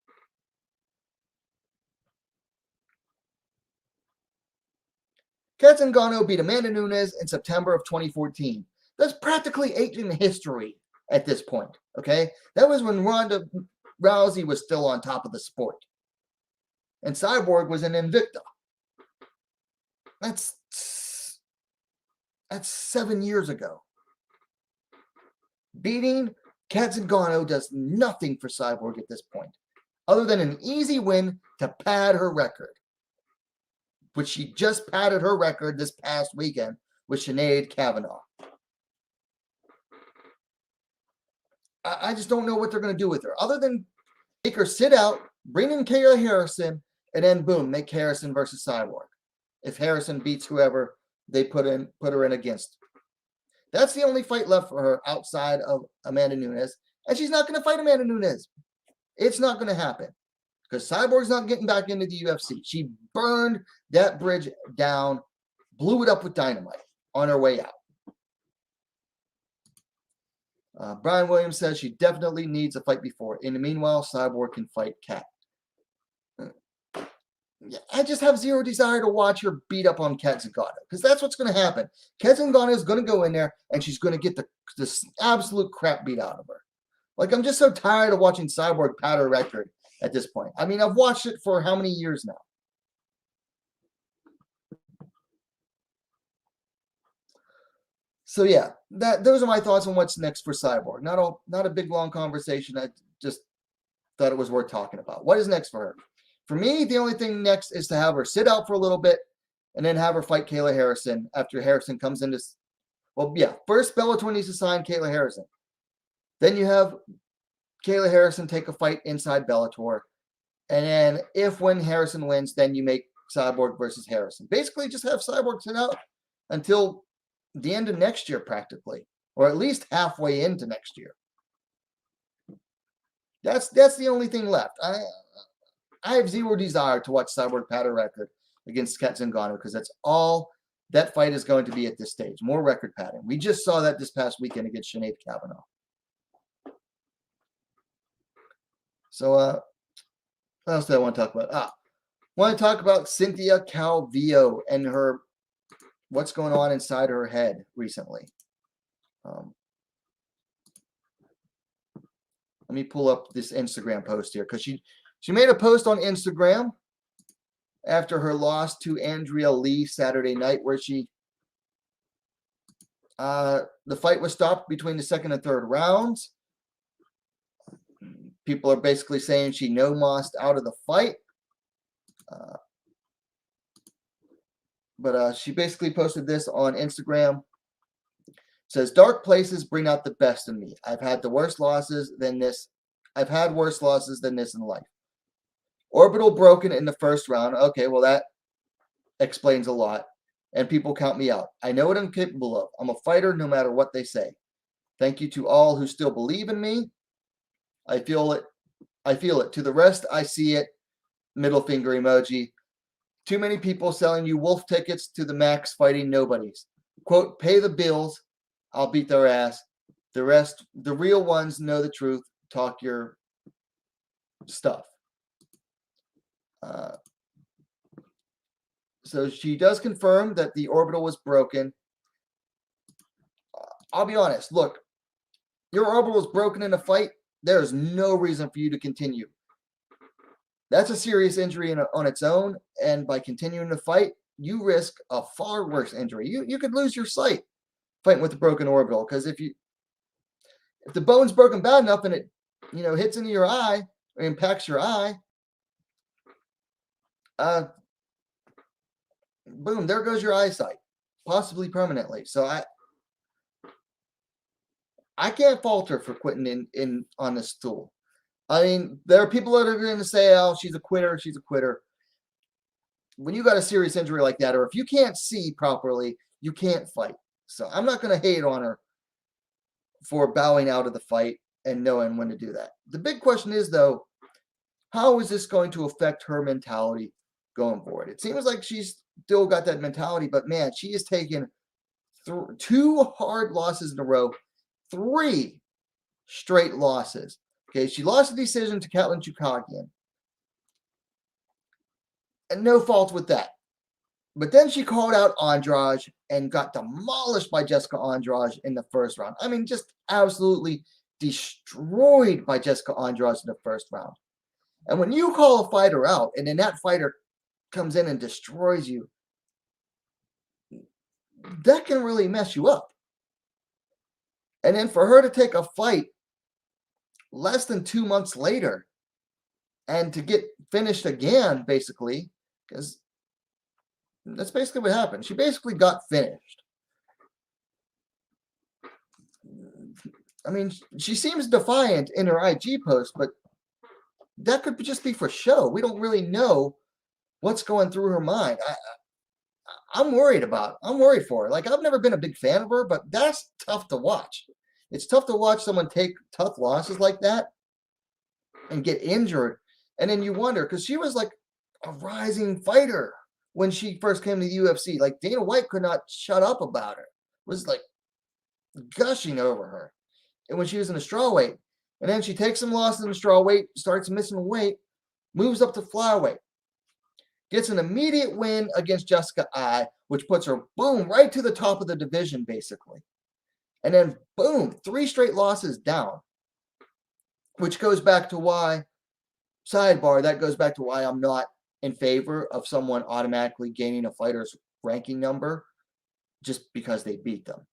Cavanaugh beat Amanda Nunes in September of 2014. That's practically ancient history at this point, okay? That was when Ronda Rousey was still on top of the sport. And Cyborg was an Invicta. That's 7 years ago. Beating Cavanaugh does nothing for Cyborg at this point, other than an easy win to pad her record, which she just padded her record this past weekend with Sinead Cavanaugh. I just don't know what they're going to do with her, other than make her sit out, bring in Kayla Harrison, and then boom, make Harrison versus Cyborg. If Harrison beats whoever they put her in against. That's the only fight left for her outside of Amanda Nunes. And she's not going to fight Amanda Nunes. It's not going to happen. Because Cyborg's not getting back into the UFC. She burned that bridge down, blew it up with dynamite on her way out. Brian Williams says she definitely needs a fight before. In the meanwhile, Cyborg can fight Cat. I just have zero desire to watch her beat up on Cavanaugh because that's what's going to happen. Cavanaugh is going to go in there and she's going to get this absolute crap beat out of her. Like, I'm just so tired of watching Cyborg pad her record at this point. I mean, I've watched it for how many years now? So yeah, those are my thoughts on what's next for Cyborg. Not a big long conversation. I just thought it was worth talking about. What is next for her? For me, the only thing next is to have her sit out for a little bit and then have her fight Kayla Harrison after Harrison comes into... Well, yeah, first Bellator needs to sign Kayla Harrison. Then you have Kayla Harrison take a fight inside Bellator. And then when Harrison wins, then you make Cyborg versus Harrison. Basically, just have Cyborg sit out until the end of next year practically. Or at least halfway into next year. That's the only thing left. I have zero desire to watch Cyborg pad her record against Cavanaugh because that's all that fight is going to be at this stage. More record padding. We just saw that this past weekend against Sinead Cavanaugh. So, what else do I want to talk about? I want to talk about Cyntha Calvillo and what's going on inside her head recently. Let me pull up this Instagram post here because she made a post on Instagram after her loss to Andrea Lee Saturday night where the fight was stopped between the second and third rounds. People are basically saying she no-mossed out of the fight. But she basically posted this on Instagram. It says, "Dark places bring out the best in me. I've had worse losses than this in life. Orbital broken in the first round. Okay, well, that explains a lot. And people count me out. I know what I'm capable of. I'm a fighter no matter what they say. Thank you to all who still believe in me. I feel it. To the rest, I see it. Middle finger emoji. Too many people selling you wolf tickets to the max fighting nobodies. Quote, pay the bills. I'll beat their ass. The rest, the real ones know the truth. Talk your stuff." So she does confirm that the orbital was broken. I'll be honest. Look, your orbital was broken in a fight. there's no reason for you to continue. That's a serious injury on its own, and by continuing to fight, you risk a far worse injury. You could lose your sight fighting with a broken orbital, because if the bone's broken bad enough and it hits into your eye or impacts your eye, boom, there goes your eyesight, possibly permanently. So I can't fault her for quitting in on this stool. I mean, there are people that are going to say, oh, she's a quitter, she's a quitter. When you got a serious injury like that, or if you can't see properly, you can't fight. So I'm not going to hate on her for bowing out of the fight and knowing when to do that. The big question is, though, how is this going to affect her mentality going forward? It seems like she's still got that mentality, but man, she has taken 2 hard losses in a row, 3 straight losses. Okay, she lost the decision to Katlyn Chookagian. And no fault with that. But then she called out Andrade and got demolished by Jessica Andrade in the first round. I mean, just absolutely destroyed by Jessica Andrade in the first round. And when you call a fighter out and then that fighter comes in and destroys you, that can really mess you up. And then for her to take a fight less than 2 months later and to get finished again, basically, because that's basically what happened. She basically got finished. I mean, she seems defiant in her IG post, but that could just be for show. We don't really know what's going through her mind. I'm worried about it. I'm worried for her. Like, I've never been a big fan of her, but that's tough to watch. It's tough to watch someone take tough losses like that and get injured. And then you wonder, because she was like a rising fighter when she first came to the UFC. Like, Dana White could not shut up about her. Was like gushing over her. And when she was in the strawweight. And then she takes some losses in the strawweight, starts missing weight, moves up to flyweight. Gets an immediate win against Jessica I, which puts her, boom, right to the top of the division, basically. And then, boom, 3 straight losses down. Which goes back to why, sidebar, that goes back to why I'm not in favor of someone automatically gaining a fighter's ranking number just because they beat them.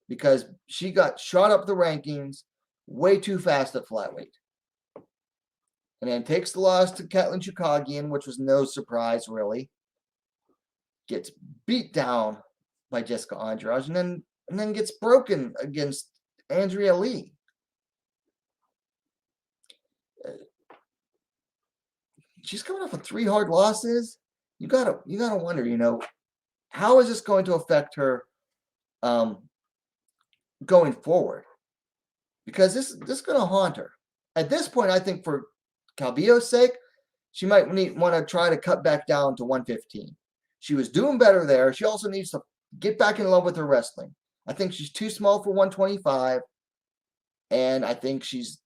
Because she got shot up the rankings way too fast at flyweight. And then takes the loss to Katlyn Chookagian, which was no surprise, really. Gets beat down by Jessica Andrade, and then gets broken against Andrea Lee. She's coming off of 3 hard losses. You gotta wonder, how is this going to affect her going forward? Because this is going to haunt her. At this point, I think for Calvillo's sake, she might want to try to cut back down to 115. She was doing better there. She also needs to get back in love with her wrestling. I think she's too small for 125, and I think she's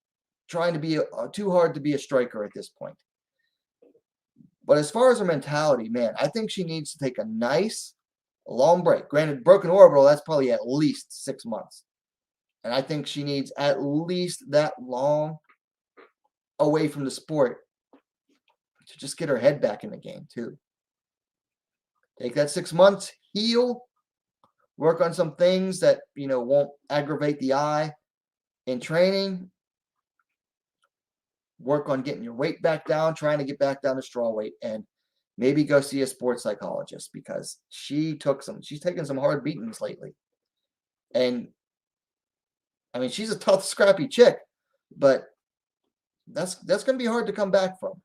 trying to be too hard to be a striker at this point. But as far as her mentality, man, I think she needs to take a nice, long break. Granted, broken orbital, that's probably at least 6 months. And I think she needs at least that long away from the sport to just get her head back in the game, too. Take that 6 months, heal, work on some things that, won't aggravate the eye in training. Work on getting your weight back down, trying to get back down to straw weight, and maybe go see a sports psychologist because she's taken some hard beatings lately. And I mean, she's a tough, scrappy chick, but that's going to be hard to come back from.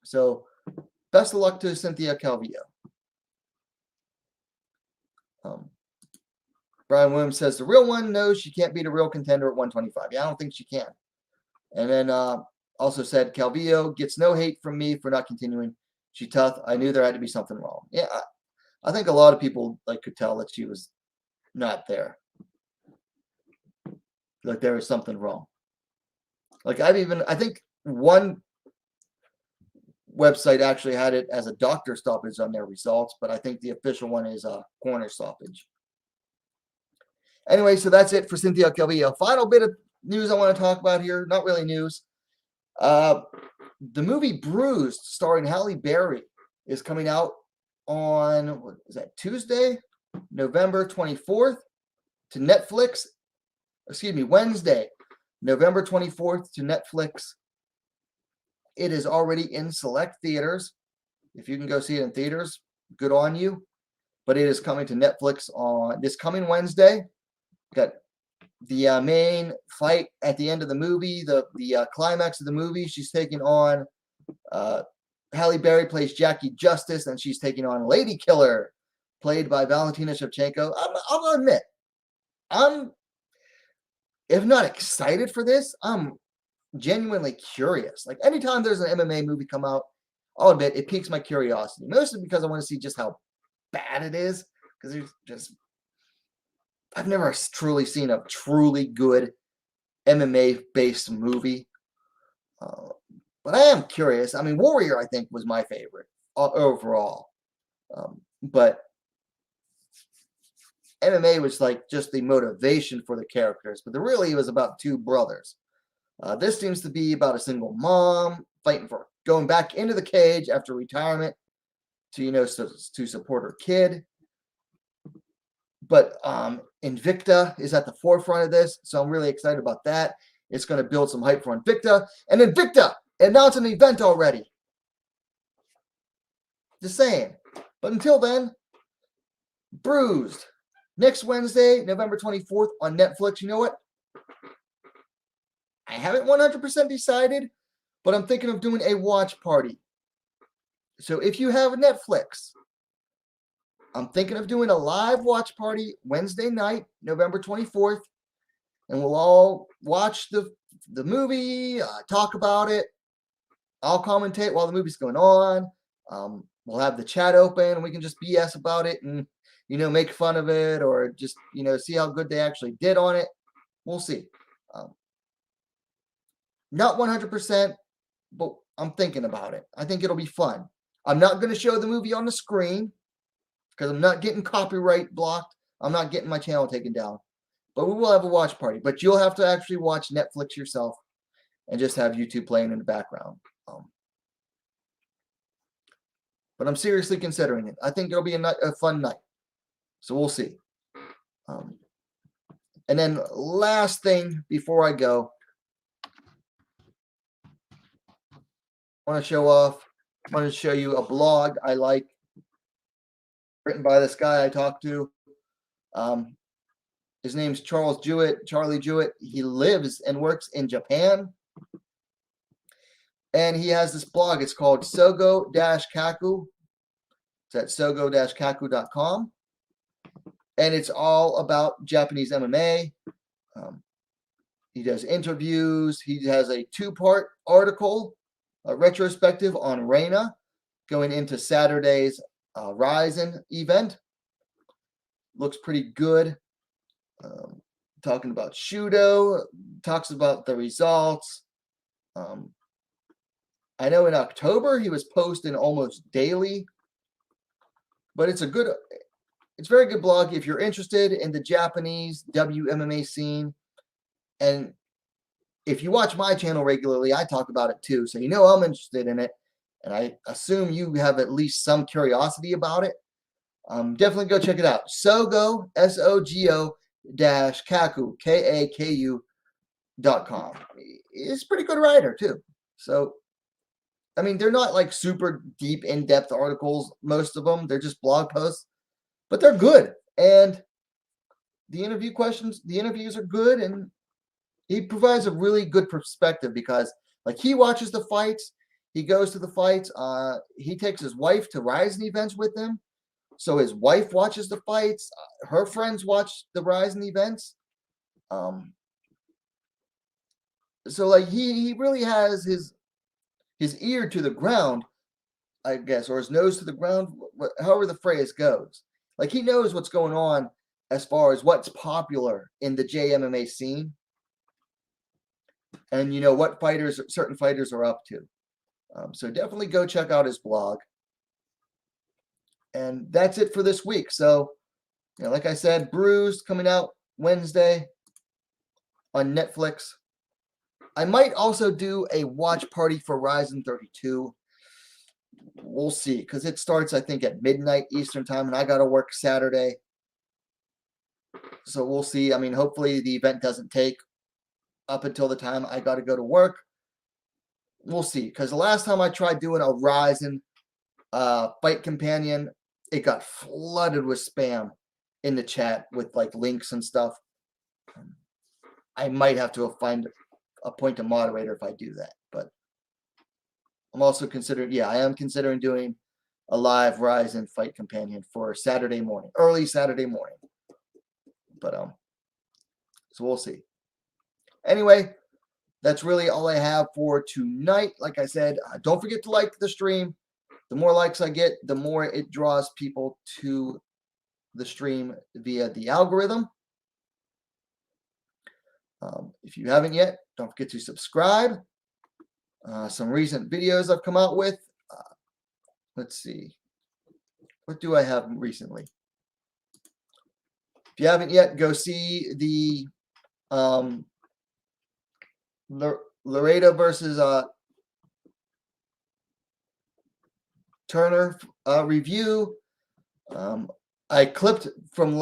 So, best of luck to Cyntha Calvillo. Brian Williams says, the real one knows she can't beat a real contender at 125. Yeah, I don't think she can. And then also said, Calvillo gets no hate from me for not continuing. She's tough. I knew there had to be something wrong. Yeah, I think a lot of people could tell that she was not there. Like there was something wrong. I think one website actually had it as a doctor stoppage on their results, but I think the official one is a corner stoppage. Anyway, so that's it for Cyntha Calvillo. Final bit of news I want to talk about here. Not really news. The movie Bruised, starring Halle Berry, is coming out on, what is that, Tuesday, November 24th to Netflix. Excuse me, Wednesday, November 24th to Netflix. It is already in select theaters. If you can go see it in theaters, good on you. But it is coming to Netflix on this coming Wednesday. Got the main fight at the end of the movie, the climax of the movie. She's taking on Halle Berry plays Jackie Justice, and she's taking on Lady Killer, played by Valentina Shevchenko. I'll admit, I'm, if not excited for this, I'm genuinely curious. Like, anytime there's an MMA movie come out, I'll admit it piques my curiosity. Mostly because I want to see just how bad it is. Because there's just, I've never truly seen a truly good MMA-based movie. But I am curious. I mean, Warrior, I think, was my favorite overall. But MMA was like just the motivation for the characters. But really, it was about two brothers. This seems to be about a single mom fighting for going back into the cage after retirement to, to support her kid. But Invicta is at the forefront of this, so I'm really excited about that. It's going to build some hype for Invicta. And Invicta announced an event already. Just saying. But until then, Bruised. Next Wednesday, November 24th on Netflix. You know what? I haven't 100% decided, but I'm thinking of doing a watch party. So if you have Netflix, I'm thinking of doing a live watch party Wednesday night, November 24th, and we'll all watch the movie, talk about it. I'll commentate while the movie's going on. We'll have the chat open, and we can just BS about it and, make fun of it, or just, see how good they actually did on it. We'll see. Not 100%, but I'm thinking about it. I think it'll be fun. I'm not going to show the movie on the screen because I'm not getting copyright blocked. I'm not getting my channel taken down. But we will have a watch party. But you'll have to actually watch Netflix yourself and just have YouTube playing in the background. But I'm seriously considering it. I think it'll be a fun night. So we'll see. And then last thing before I go, I want to show you a blog I like, written by this guy I talked to. His name's Charlie Jewett. He lives and works in Japan. And he has this blog. It's called Sogo-Kaku. It's at sogo-kaku.com. And it's all about Japanese MMA. He does interviews. He has a 2-part article, a retrospective on Reina, going into Saturday's RIZIN event. Looks pretty good. Talking about Shudo, talks about the results. I know in October he was posting almost daily, but it's very good blog if you're interested in the Japanese WMMA scene. And if you watch my channel regularly, I talk about it too. So I'm interested in it. And I assume you have at least some curiosity about it. Definitely go check it out. Sogo, Sogo-Kaku, Kaku.com. He's a pretty good writer too. So, I mean, they're not like super deep, in-depth articles, most of them. They're just blog posts. But they're good. And the interviews are good. And he provides a really good perspective because, like, he watches the fights. He goes to the fights. He takes his wife to RIZIN events with him. So his wife watches the fights. Her friends watch the RIZIN events. So, like, he really has his ear to the ground, I guess, or his nose to the ground, however the phrase goes. Like, he knows what's going on as far as what's popular in the JMMA scene. And, what certain fighters are up to. So definitely go check out his blog. And that's it for this week. So, like I said, Bruised coming out Wednesday. on Netflix. I might also do a watch party for RIZIN 32. We'll see, because it starts, I think, at midnight Eastern time, and I got to work Saturday. So we'll see. I mean, hopefully the event doesn't take up until the time I got to go to work. We'll see, because the last time I tried doing a RIZIN fight companion, it got flooded with spam in the chat with like links and stuff. I might have to find appoint a moderator if I do that, but I'm also considering, I am considering doing a live RIZIN fight companion for Saturday morning, early Saturday morning. But so we'll see. Anyway, that's really all I have for tonight. Like I said, don't forget to like the stream. The more likes I get, the more it draws people to the stream via the algorithm. If you haven't yet, don't forget to subscribe. Some recent videos I've come out with. Let's see. What do I have recently? If you haven't yet, go see the Laredo versus Turner review. I clipped from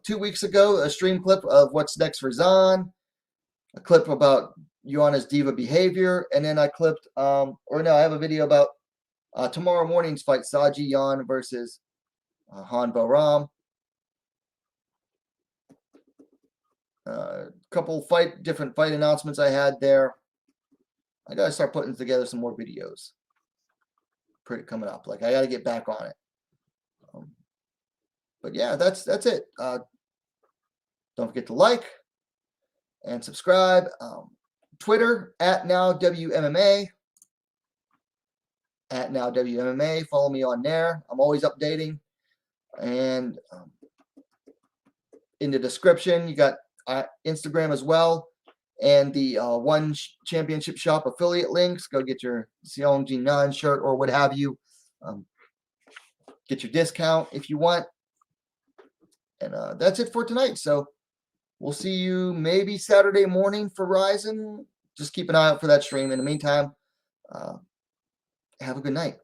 2 weeks ago a stream clip of what's next for Zahn, a clip about Luanna's diva behavior, and then I clipped, I have a video about tomorrow morning's fight, Saji Yan versus Han Boram. Couple different fight announcements I had there. I gotta start putting together some more videos. Coming up, like I gotta get back on it. But yeah, that's it. Don't forget to like and subscribe. Twitter @NowWMMA. @NowWMMA. Follow me on there. I'm always updating. And in the description, you got Instagram as well, and the One Championship Shop affiliate links. Go get your Xiong shirt or what have you. Get your discount if you want. And that's it for tonight. So we'll see you maybe Saturday morning for RIZIN. Just keep an eye out for that stream. In the meantime, have a good night.